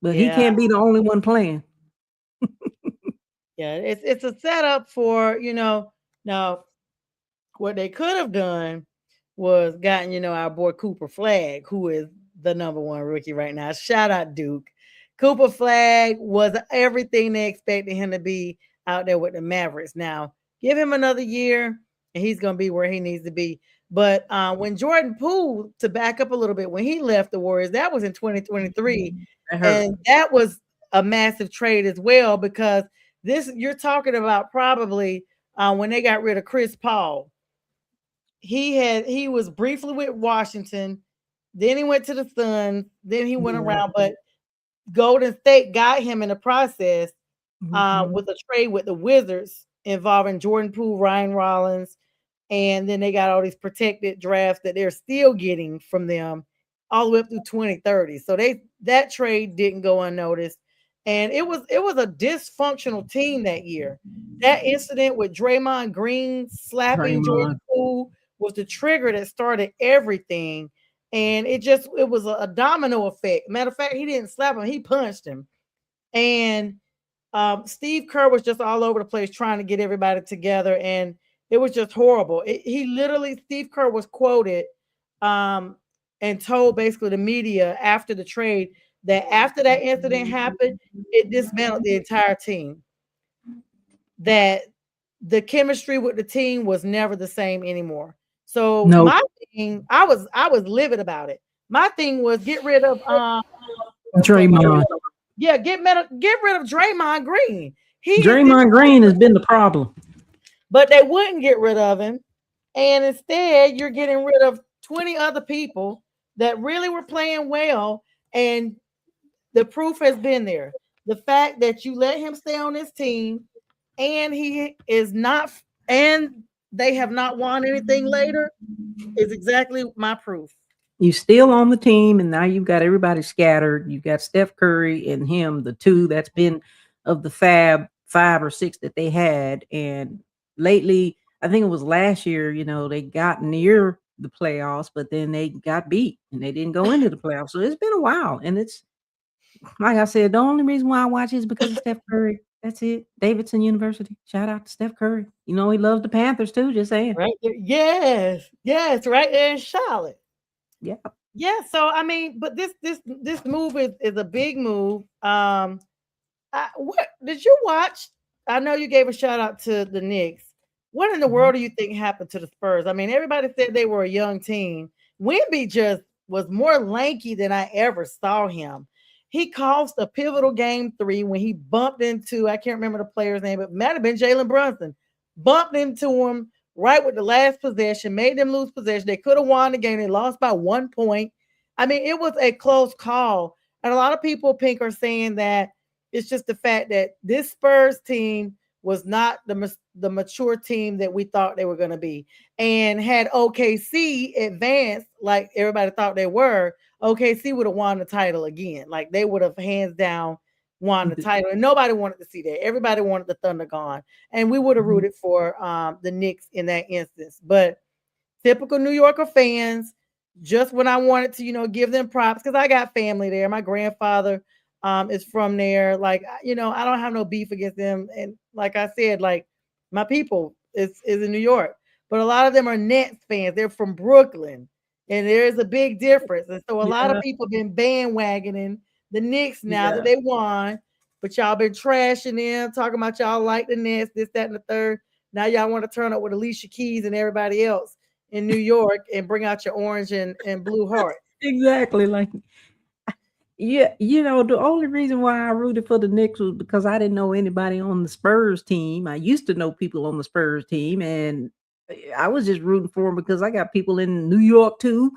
But he yeah, can't be the only one playing. yeah, it's a setup for now what they could have done was gotten, our boy Cooper Flag, who is the number one rookie right now. Shout out Duke. Cooper Flag was everything they expected him to be out there with the Mavericks. Now, give him another year and he's going to be where he needs to be. But when Jordan Poole, to back up a little bit, when he left the Warriors, that was in 2023. I heard. And that was a massive trade as well, because this you're talking about probably when they got rid of Chris Paul. He was briefly with Washington, then he went to the Suns, then he went Yeah. around, but Golden State got him in the process Mhm. with a trade with the Wizards involving Jordan Poole, Ryan Rollins, and then they got all these protected drafts that they're still getting from them all the way up through 2030. So that trade didn't go unnoticed. And it was a dysfunctional team that year. That incident with Draymond Green slapping Jordan Draymond. Poole was the trigger that started everything. And it was a domino effect. Matter of fact, he didn't slap him, he punched him. And Steve Kerr was just all over the place trying to get everybody together, and it was just horrible. Steve Kerr was quoted um, and told basically the media after the trade that after that incident happened, it dismantled the entire team. That the chemistry with the team was never the same anymore. So No. my thing, I was livid about it. My thing was get rid of Draymond. yeah, get rid of Draymond Green. He is Draymond Green has been the problem. but they wouldn't get rid of him. And instead, you're getting rid of 20 other people that really were playing well. And the proof has been there. The fact that you let him stay on this team and he is not, and they have not won anything later is exactly my proof. You still on the team, and now you've got everybody scattered. You've got Steph Curry and him, the two that's been of the Fab 5 or 6 that they had. And lately, I think it was last year, they got near the playoffs, but then they got beat and they didn't go into the playoffs. So it's been a while. And it's like I said, the only reason why I watch is because of Steph Curry. That's it. Davidson University. Shout out to Steph Curry. He loves the Panthers too, just saying. Right there. Yes. Yes. Right there in Charlotte. Yeah. Yeah. So I mean, but this move is a big move. What did you watch? I know you gave a shout out to the Knicks. What in the world do you think happened to the Spurs? I mean, everybody said they were a young team. Wemby just was more lanky than I ever saw him. He cost a pivotal game 3 when he bumped into, I can't remember the player's name, but it might have been Jalen Brunson. Bumped into him right with the last possession, made them lose possession. They could have won the game. They lost by 1 point. I mean, it was a close call. And a lot of people, Pink, are saying that it's just the fact that this Spurs team was not the mature team that we thought they were going to be. And had OKC advanced like everybody thought they were, OKC would have won the title again. Like they would have hands down won the title. And nobody wanted to see that. Everybody wanted the Thunder gone. And we would have rooted for the Knicks in that instance. But typical New Yorker fans, just when I wanted to, give them props, because I got family there. My grandfather is from there. Like, I don't have no beef against them. And like I said, like my people is in New York, but a lot of them are Nets fans. They're from Brooklyn, and there is a big difference. And so a lot of people been bandwagoning the Knicks now that they won, but y'all been trashing them, talking about y'all like the Nets, this, that, and the third. Now y'all want to turn up with Alicia Keys and everybody else in New York and bring out your orange and blue heart. Exactly. Like, yeah, the only reason why I rooted for the Knicks was because I didn't know anybody on the Spurs team. I used to know people on the Spurs team, and I was just rooting for them because I got people in New York too.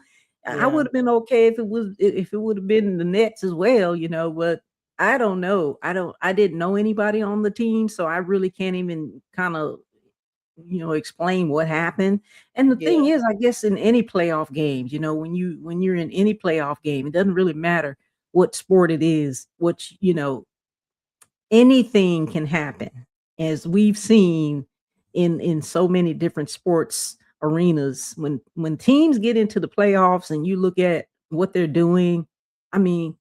I would have been okay if it would have been the Nets as well, but I don't know. I didn't know anybody on the team, so I really can't even kind of explain what happened. And the thing is, I guess in any playoff games, when you're in any playoff game, it doesn't really matter what sport it is, anything can happen, as we've seen in so many different sports arenas. When teams get into the playoffs and you look at what they're doing, I mean,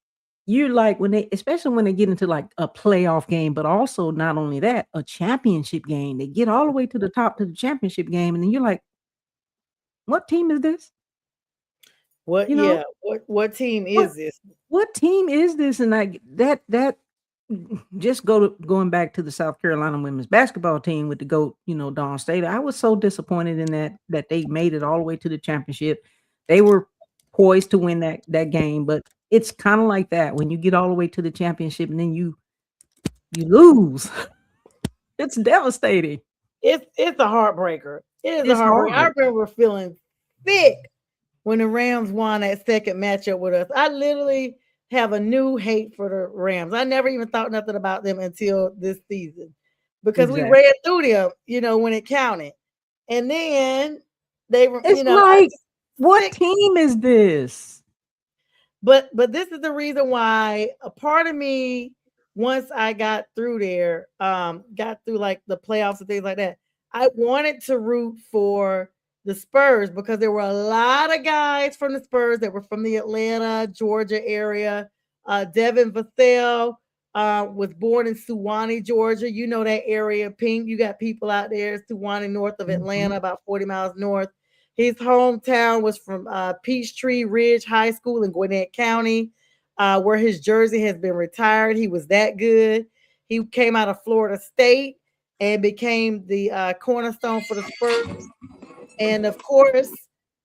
you're like, especially when they get into like a playoff game, but also not only that, a championship game, they get all the way to the top to the championship game, and then you're like, what team is this? What what team is this? What team is this? And like that just going back to the South Carolina women's basketball team with the GOAT, Dawn State. I was so disappointed in that they made it all the way to the championship. They were poised to win that game, but it's kind of like that when you get all the way to the championship and then you lose. It's devastating. It's a heartbreaker. It is a heartbreaker. I remember feeling sick when the Rams won that second matchup with us. I literally have a new hate for the Rams. I never even thought nothing about them until this season because we ran through them, when it counted. And then they were, it's like, what team is this? But this is the reason why a part of me, once I got through there, got through like the playoffs and things like that, I wanted to root for the Spurs because there were a lot of guys from the Spurs that were from the Atlanta, Georgia area. Devin Vassell was born in Suwanee, Georgia. You know that area, Pink. You got people out there, Suwanee, north of Atlanta, about 40 miles north. His hometown was from Peachtree Ridge High School in Gwinnett County, where his jersey has been retired. He was that good. He came out of Florida State and became the cornerstone for the Spurs. And of course,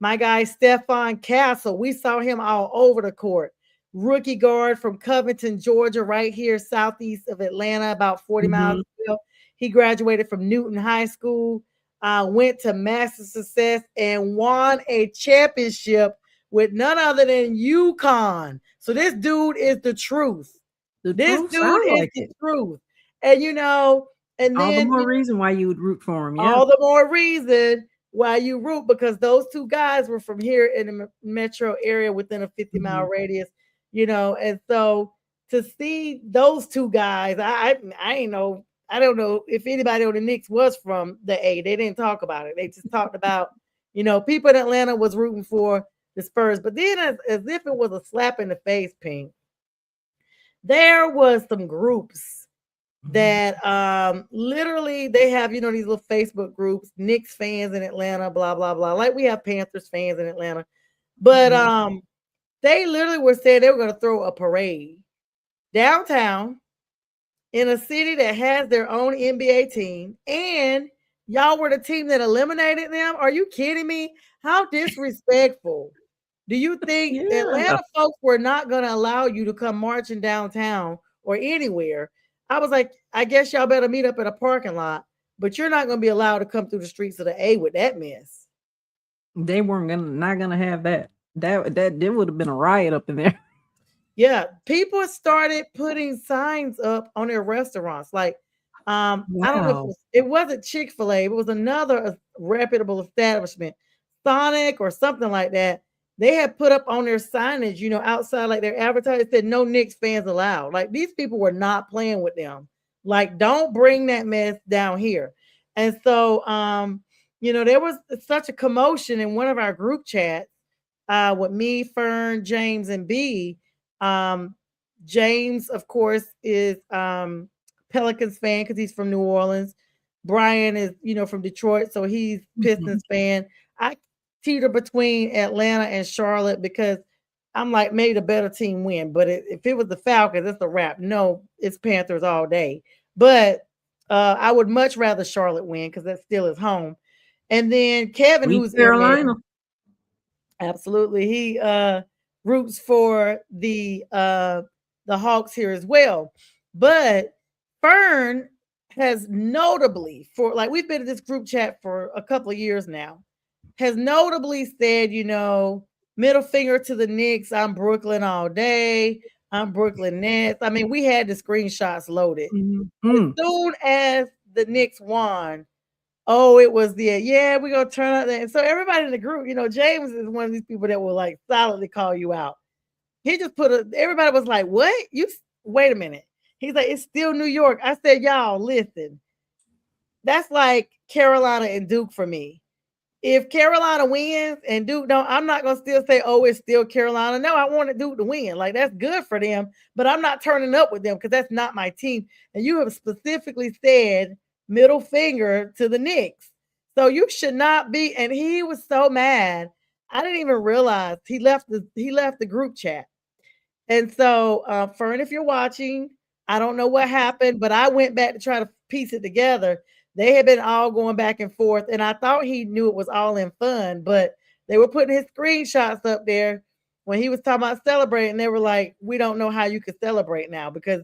My guy Stefan Castle, we saw him all over the court. Rookie guard from Covington, Georgia, right here southeast of Atlanta, about 40 miles Mhm. away. He graduated from Newton High School, went to Master Success, and won a championship with none other than UConn. So this dude is the truth. The This truth dude sound is like the it. truth. And and All the then more reason why you would root for him. Yeah. all the more reason why you root, because those two guys were from here in the metro area within a 50-mile Mhm. radius, and so to see those two guys, I ain't know, I don't know if anybody on the Knicks was from the A. They didn't talk about it. They just talked about, people in Atlanta was rooting for the Spurs. But then as if it was a slap in the face, Pink, there was some groups Mhm. that literally they have, these little Facebook groups, Knicks fans in Atlanta, blah, blah, blah. Like we have Panthers fans in Atlanta. But Mhm. they literally were saying they were gonna throw a parade downtown in a city that has their own NBA team, and y'all were the team that eliminated them. Are you kidding me? How disrespectful. Do you think Yeah. Atlanta folks were not going to allow you to come marching downtown or anywhere? I was like, I guess y'all better meet up at a parking lot, but you're not going to be allowed to come through the streets of the A with that mess. They weren't not gonna have that. That there would have been a riot up in there. Yeah, people started putting signs up on their restaurants. Like, I don't know if Wow. it wasn't Chick-fil-A, it was another reputable establishment, Sonic or something like that. They had put up on their signage, outside, like their advertising said, no Knicks fans allowed. Like these people were not playing with them. Like, don't bring that mess down here. And so, there was such a commotion in one of our group chats, with me, Fern, James, and B. um, James, of course, is Pelicans fan because he's from New Orleans. Brian is, from Detroit, so he's Mhm. Pistons fan. I teeter between Atlanta and Charlotte because I'm like, maybe the better team win. But if it was the Falcons, it's a wrap. No, it's Panthers all day. But I would much rather Charlotte win because that still is home. And then Kevin, Sweet who's in there, Carolina. absolutely. He roots for the Hawks here as well. But Fern has notably, for like, we've been in this group chat for a couple of years now, has notably said, middle finger to the Knicks. I'm Brooklyn all day. I'm Brooklyn Nets. I mean, we had the screenshots loaded. Mhm. As Mm. soon as the Knicks won, oh, it was yeah, we're gonna turn out there. And so everybody in the group, James is one of these people that will like solidly call you out. He just everybody was like, what? Wait a minute. He's like, it's still New York. I said, y'all, listen, that's like Carolina and Duke for me. If Carolina wins and Duke don't, I'm not gonna still say, oh, it's still Carolina. No, I wanted Duke to win. Like, that's good for them, but I'm not turning up with them because that's not my team. And you have specifically said middle finger to the Knicks. So you should not be. And he was so mad. I didn't even realize he left the group chat. And so, Fern, if you're watching, I don't know what happened, but I went back to try to piece it together. They had been all going back and forth, and I thought he knew it was all in fun, but they were putting his screenshots up there when he was talking about celebrating. They were like, we don't know how you could celebrate now because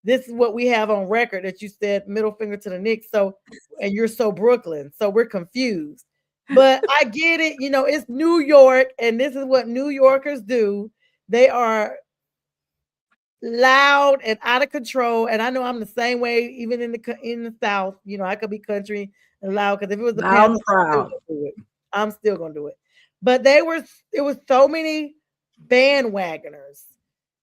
this is what we have on record that you said middle finger to the Knicks. So, and you're so Brooklyn. So we're confused. But I get it. It's New York, and this is what New Yorkers do. They are loud and out of control. And I know I'm the same way, even in the South. I could be country and loud because if it was the Loud Panthers, and I'm still proud. gonna do it. I'm still gonna do it. But it was so many bandwagoners.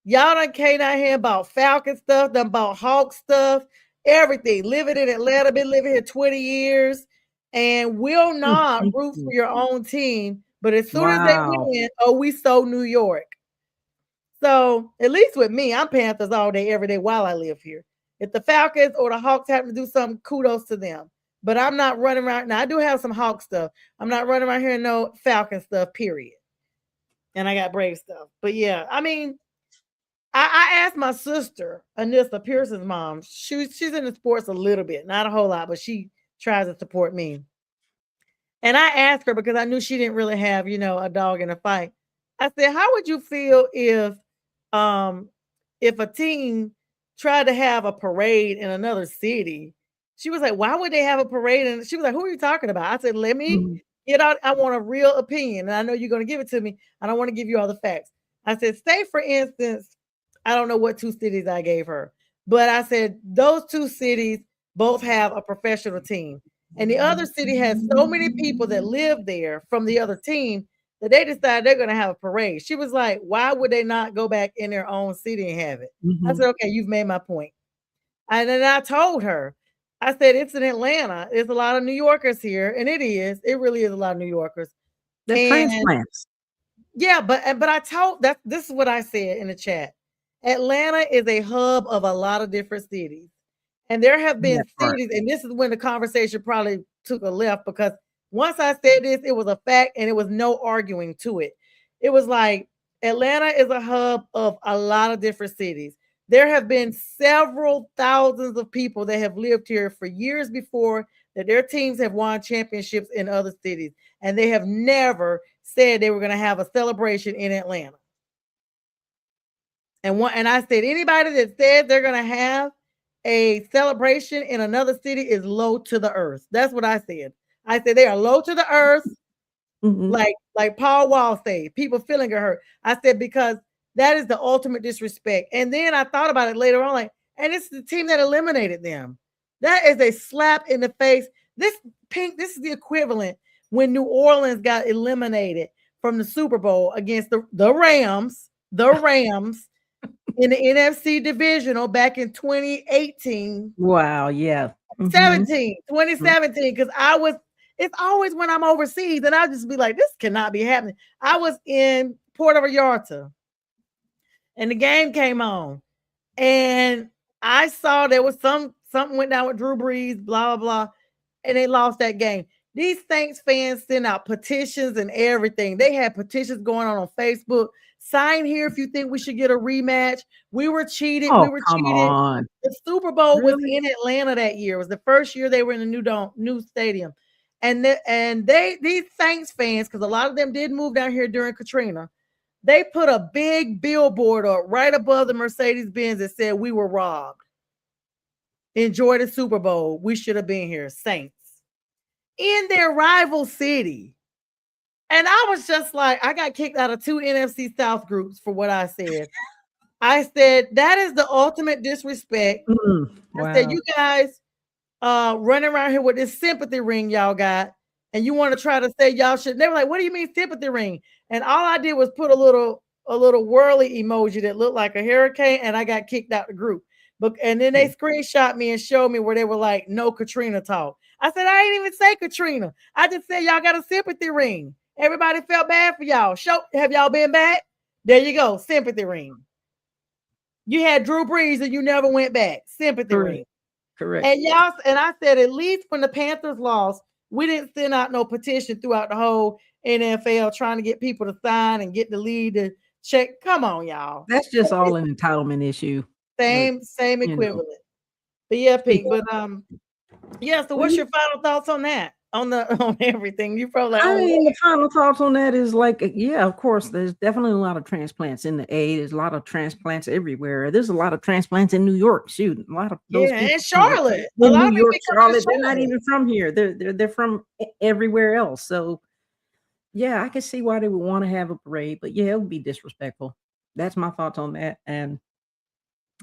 Y'all done came out here about Falcon stuff, done about Hawk stuff, everything. Living in Atlanta, been living here 20 years, and will Mm, not mm, root for mm. your own team. But as soon as they Wow. win, oh, we so New York. So at least with me, I'm Panthers all day, every day while I live here. If the Falcons or the Hawks happen to do something, kudos to them. But I'm not running around. Now I do have some Hawk stuff. I'm not running around here no Falcon stuff, period. And I got Brave stuff. But yeah, I mean, I asked my sister, Anissa Pearson's mom. She's into sports a little bit, not a whole lot, but she tries to support me. And I asked her because I knew she didn't really have, a dog in a fight. I said, "How would you feel um if a team tried to have a parade in another city?" She was like, "Why would they have a parade?" And she was like, "Who are you talking about?" I said, "Let me Mhm. get out. I want a real opinion. And I know you're going to give it to me. I don't want to give you all the facts." I said, "Say for instance, I don't know what two cities I gave her, but I said those two cities both have a professional team. And the other city has so many people that live there from the other team that they decided they're going to have a parade." She was like, "Why would they not go back in their own city and have it?" I Mhm. said, "Okay, you've made my point." And then I told her, I said, "It's in Atlanta. There's a lot of New Yorkers here." And it is. It really is a lot of New Yorkers. They're And transplants. yeah, but I told that this is what I said in the chat. Atlanta is a hub of a lot of different cities. And there have been That part. cities, and this is when the conversation probably took a left because once I said this, it was a fact and it was no arguing to it. It was like Atlanta is a hub of a lot of different cities. There have been several thousands of people that have lived here for years before that their teams have won championships in other cities, and they have never said they were going to have a celebration in Atlanta. And I said anybody that said they're going to have a celebration in another city is low to the earth. That's what I said. I said they are low to the earth, Mhm. like Paul Wall said, people feeling hurt. I said because that is the ultimate disrespect. And then I thought about it later on, like, and it's the team that eliminated them. That is a slap in the face. This is the equivalent when New Orleans got eliminated from the Super Bowl against the Rams, in the NFC divisional back in 2018, Wow, yeah. Mhm. 17, Mm. 2017. Because it's always when I'm overseas, and I'll just be like, this cannot be happening. I was in Puerto Vallarta and the game came on, and I saw there was something went down with Drew Brees, blah, blah, blah, and they lost that game. These Saints fans sent out petitions and everything. They had petitions going on Facebook. Sign here if you think we should get a rematch. We were cheated. We Oh, were come cheated. on. The Super Bowl was Really? in Atlanta that year. It was the first year they were in the new stadium. And these Saints fans, because a lot of them did move down here during Katrina, they put a big billboard up right above the Mercedes Benz that said, "We were robbed. Enjoy the Super Bowl. We should have been here." Saints in their rival city. And I was just like, I got kicked out of two NFC South groups for what I said. I said, that is the ultimate disrespect. I said, Wow. you guys running around here with this sympathy ring y'all got, and you want to try to say y'all should. They were like, "What do you mean sympathy ring?" And all I did was put a little whirly emoji that looked like a hurricane, and I got kicked out the group. But and then they screenshot me and showed me where they were like, "No Katrina talk." I said, "I ain't even say Katrina. I just said y'all got a sympathy ring. Everybody felt bad for y'all. Have y'all been back? There you go, sympathy ring. You had Drew Brees and you never went back. Sympathy Correct. ring." Correct. And I said, at least when the Panthers lost, we didn't send out no petition throughout the whole NFL trying to get people to sign and get the lead to check. Come on, y'all. That's just all an entitlement issue. But, Same you know, equivalent. But yeah, speak Pete. But yeah. So well, what's your final thoughts on that? On the on everything? You probably like I on what? mean, the final thoughts on that is like, yeah, of course, there's definitely a lot of transplants in the A. There's a lot of transplants everywhere. There's a lot of transplants in New York. Shoot, a lot of those Yeah, people and come Charlotte. A in lot New of people York, be coming to Charlotte. They're not Charlotte. even from here. They're from everywhere else. So yeah, I can see why they would want to have a parade, but yeah, it would be disrespectful. That's my thoughts on that. And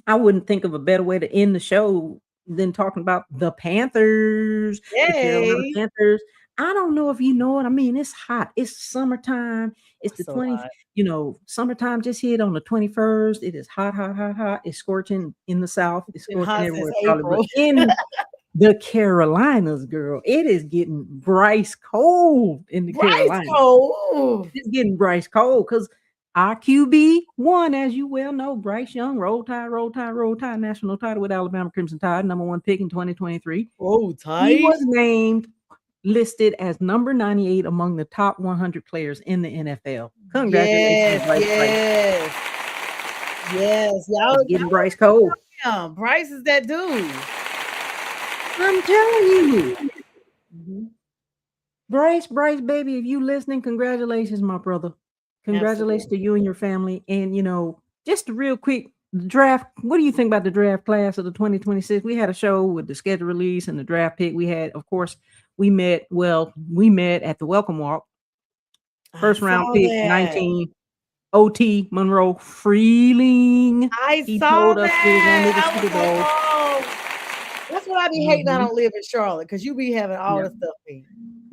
I wouldn't think of a better way to end the show than talking about the Panthers, the Carolina Yay! Panthers. I don't know if you know it. I mean, it's hot. It's summertime. It's the So 20, hot. summertime just hit on the 21st. It is hot, hot, hot, hot. It's scorching in the South. It's Been scorching hot since everywhere, probably. But April. in the Carolinas, girl, it is getting Bryce cold in the Bryce Carolinas. Cole. It's getting Bryce cold because our QB1, as you well know, Bryce Young, roll tide, roll tide, roll tide, national title with Alabama Crimson Tide, number one pick in 2023. Oh, He tight. was named, listed as number 98 among the top 100 players in the NFL. Congratulations, Yes, Bryce. yes, yes. It's getting Bryce cold. Bryce is that dude. I'm telling you. Mhm. Bryce, baby, if you listening, congratulations, my brother. Congratulations Absolutely. to you and your family. And just a real quick draft. What do you think about the draft class of the 2026? We had a show with the schedule release and the draft pick. We had, of course, we met at the welcome walk. I First round saw pick, that. 19 OT Monroe Freeling. I He saw told us we were going to that. the I was Super like, Bowl. oh, that's what I be hating. I Mhm. don't live in Charlotte because you be having all Yeah. the stuff being.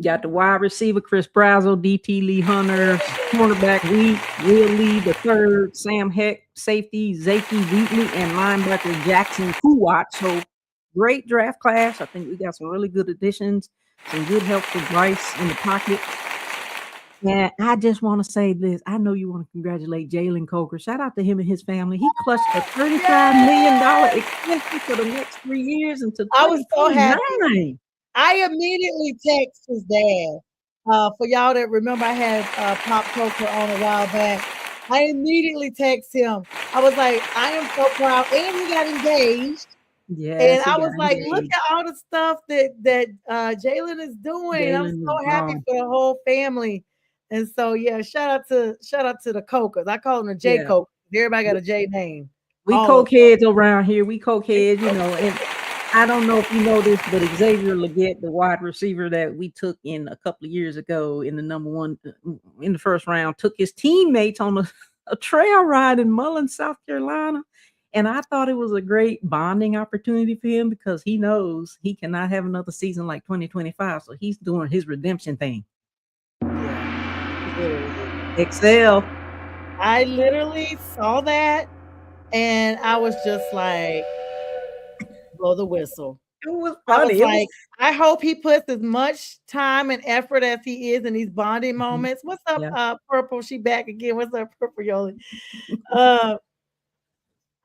Got the wide receiver Chris Brazel, DT Lee Hunter, cornerback Will Lee the third, Sam Heck, safety Zaki Wheatley, and linebacker Jackson Kuwat. So great draft class. I think we got some really good additions, some good help for Bryce in the pocket. And I just want to say this. I know you want to congratulate Jalen Coker. Shout out to him and his family. He clutched a $35 million extension for the next 3 years until I was so happy. 2029. I immediately text his dad. For y'all that remember, I had Pop Coker on a while back. I immediately text him. I was like, I am so proud. And he got engaged. And Yes, he I got was like, look engaged. at all the stuff that Jalen is doing. I'm Jalen is so happy gone. for the whole family. And so yeah, shout out to the Cokers. I call them the J Yeah. Coke. Everybody got a J name. We All of them. cokeheads around here. We cokeheads, and I don't know if you know this, but Xavier Legette, the wide receiver that we took in a couple of years ago in the number one in the first round, took his teammates on a trail ride in Mullins, South Carolina. And I thought it was a great bonding opportunity for him because he knows he cannot have another season like 2025. So he's doing his redemption thing. Yeah. Literally. Excel. I literally saw that and I was just like, blow the whistle. It was I was funny. It was like, I hope he puts as much time and effort as he is in these bonding moments. What's up, yeah. Purple? She back again. What's up, Purple Yoli? Uh,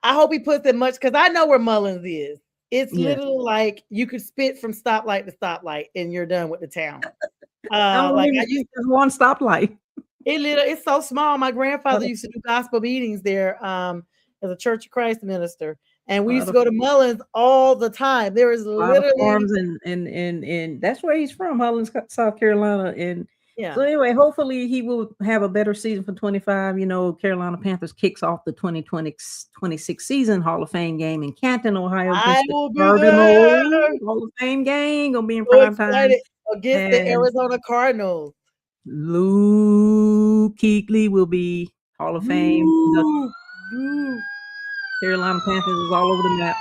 I hope he puts it much because I know where Mullins is. It's Yeah. literally like you could spit from stoplight to stoplight and you're done with the town. I don't Like even I think used there's one stoplight. it's so small. My grandfather used to do gospel meetings there as a Church of Christ minister. And A we used lot to of go to Mullins all the time. There is a lot of literally farms and that's where he's from, Holland, South Carolina. And yeah. so anyway, hopefully he will have a better season for 25. Carolina Panthers kicks off the 2026 season Hall of Fame game in Canton, Ohio I against the will be there. Cardinals. Hall of Fame game gonna be in So prime time. excited against the And Arizona Cardinals. Luke Kuechly will be Hall of Fame. The Luke. Carolina Panthers is all over the map.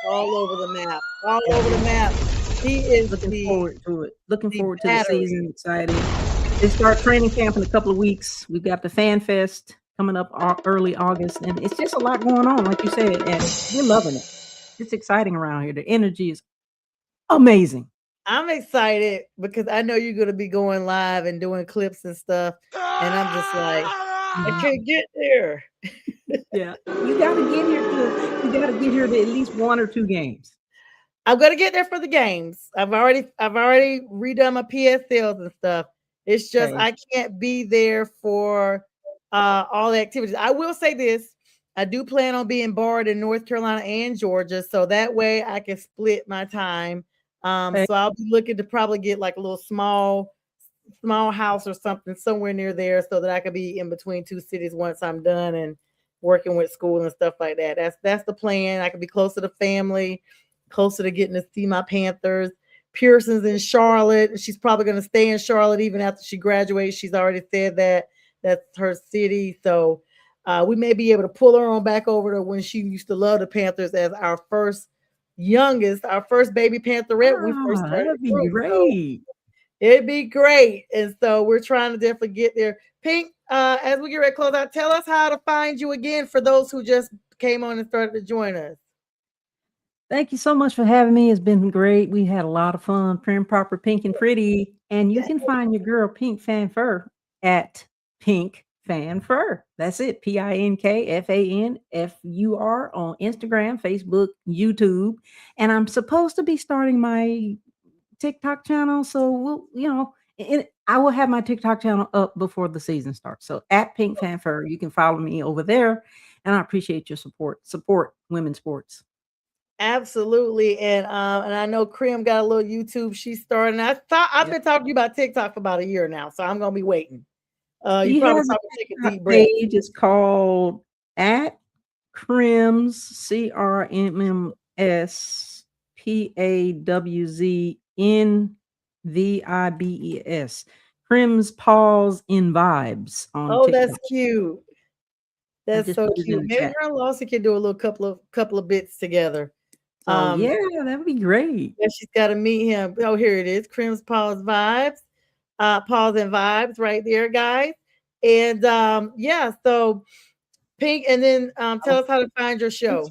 All over the map. All Yeah. over the map. He is Looking the forward to it. Looking forward to the battery. season. Excited. They start training camp in a couple of weeks. We've got the Fan Fest coming up early August, and it's just a lot going on, like you said, and we're loving it. It's exciting around here. The energy is amazing. I'm excited because I know you're gonna be going live and doing clips and stuff. And I'm just like, I can't get there. Yeah. You gotta get here to at least 1 or 2 games. I'm gonna get there for the games. I've already redone my PSLs and stuff. It's just Okay. I can't be there for all the activities. I will say this. I do plan on being barred in North Carolina and Georgia, so that way I can split my time. Okay. So I'll be looking to probably get like a little small house or something somewhere near there so that I could be in between two cities once I'm done and working with school and stuff like that. That's the plan. I could be closer to family, closer to getting to see my Panthers. Pearson's in Charlotte, and she's probably going to stay in Charlotte even after she graduates. She's already said that that's her city. So we may be able to pull her on back over to when she used to love the Panthers as our first baby Pantherette. We first started That'd the be group. So great. it'd be great. And so we're trying to definitely get there. Pink, as we get ready to close out, tell us how to find you again for those who just came on and started to join us. Thank you so much for having me. It's been great. We had a lot of fun, prim, proper, pink, and pretty. And you can find your girl Pink Fanfur at Pink Fanfur. That's it. PINKFANFUR on Instagram, Facebook, YouTube. And I'm supposed to be starting my TikTok channel. So I will have my TikTok channel up before the season starts. So at Pink Fanfur, you can follow me over there. And I appreciate your support. Support women's sports. Absolutely. And I know Krim got a little YouTube she's starting. I've Yep. been talking to you about TikTok for about a year now, so I'm gonna be waiting. You She probably has a saw me take a TikTok deep breath. page. It's called at Crims CRMMSPAWZNVIBES. Crims Pause in Vibes on Oh, that's TikTok. cute. I That's just so put it in cute. the Maybe chat. her and Lawson can do a little couple of bits together. So Um, yeah, that would be great. yeah, she's got to meet him. Oh, here it is. Krim's Pause Vibes. Pause and Vibes right there, guys. And yeah, so Pink, and then tell Oh, us how to find your show.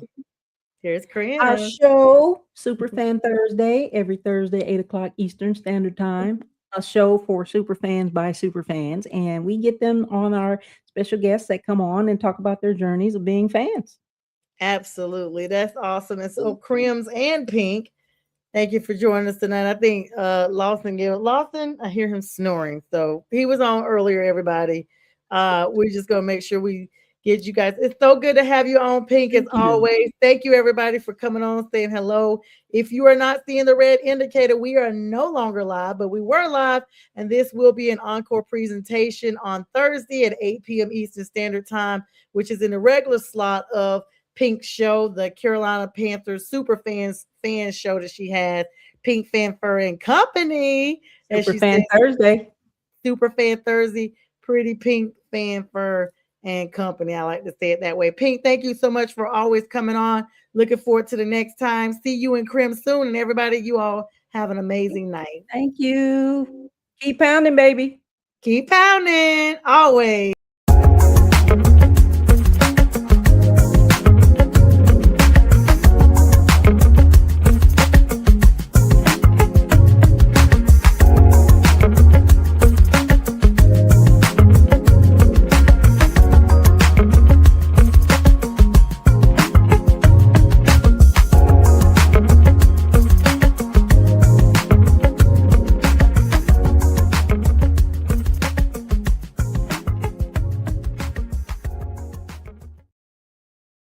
Here's our Krim. show, Superfan Thursday, every Thursday, 8 o'clock Eastern Standard Time. A show for super fans by super fans, and we get them on our special guests that come on and talk about their journeys of being fans. Absolutely. That's awesome. And so Crims and Pink, thank you for joining us tonight. I think Lawson, I hear him snoring. So he was on earlier, everybody. We're just gonna make sure we get you guys. It's so good to have you on, Pink, as Thank you. always. Thank you, everybody, for coming on, saying hello. If you are not seeing the red indicator, we are no longer live, but we were live, and this will be an encore presentation on Thursday at 8 p.m. Eastern Standard Time, which is in the regular slot of Pink show, the Carolina Panthers super fan show that she has, Pink Fanfur and Company, as she Superfan says, Thursday. Super Fan Thursday, Pretty Pink Fanfur and Company. I like to say it that way. Pink, thank you so much for always coming on. Looking forward to the next time. See you in Crim soon, and everybody, you all have an amazing night. Thank you. Keep pounding, baby. Keep pounding, always.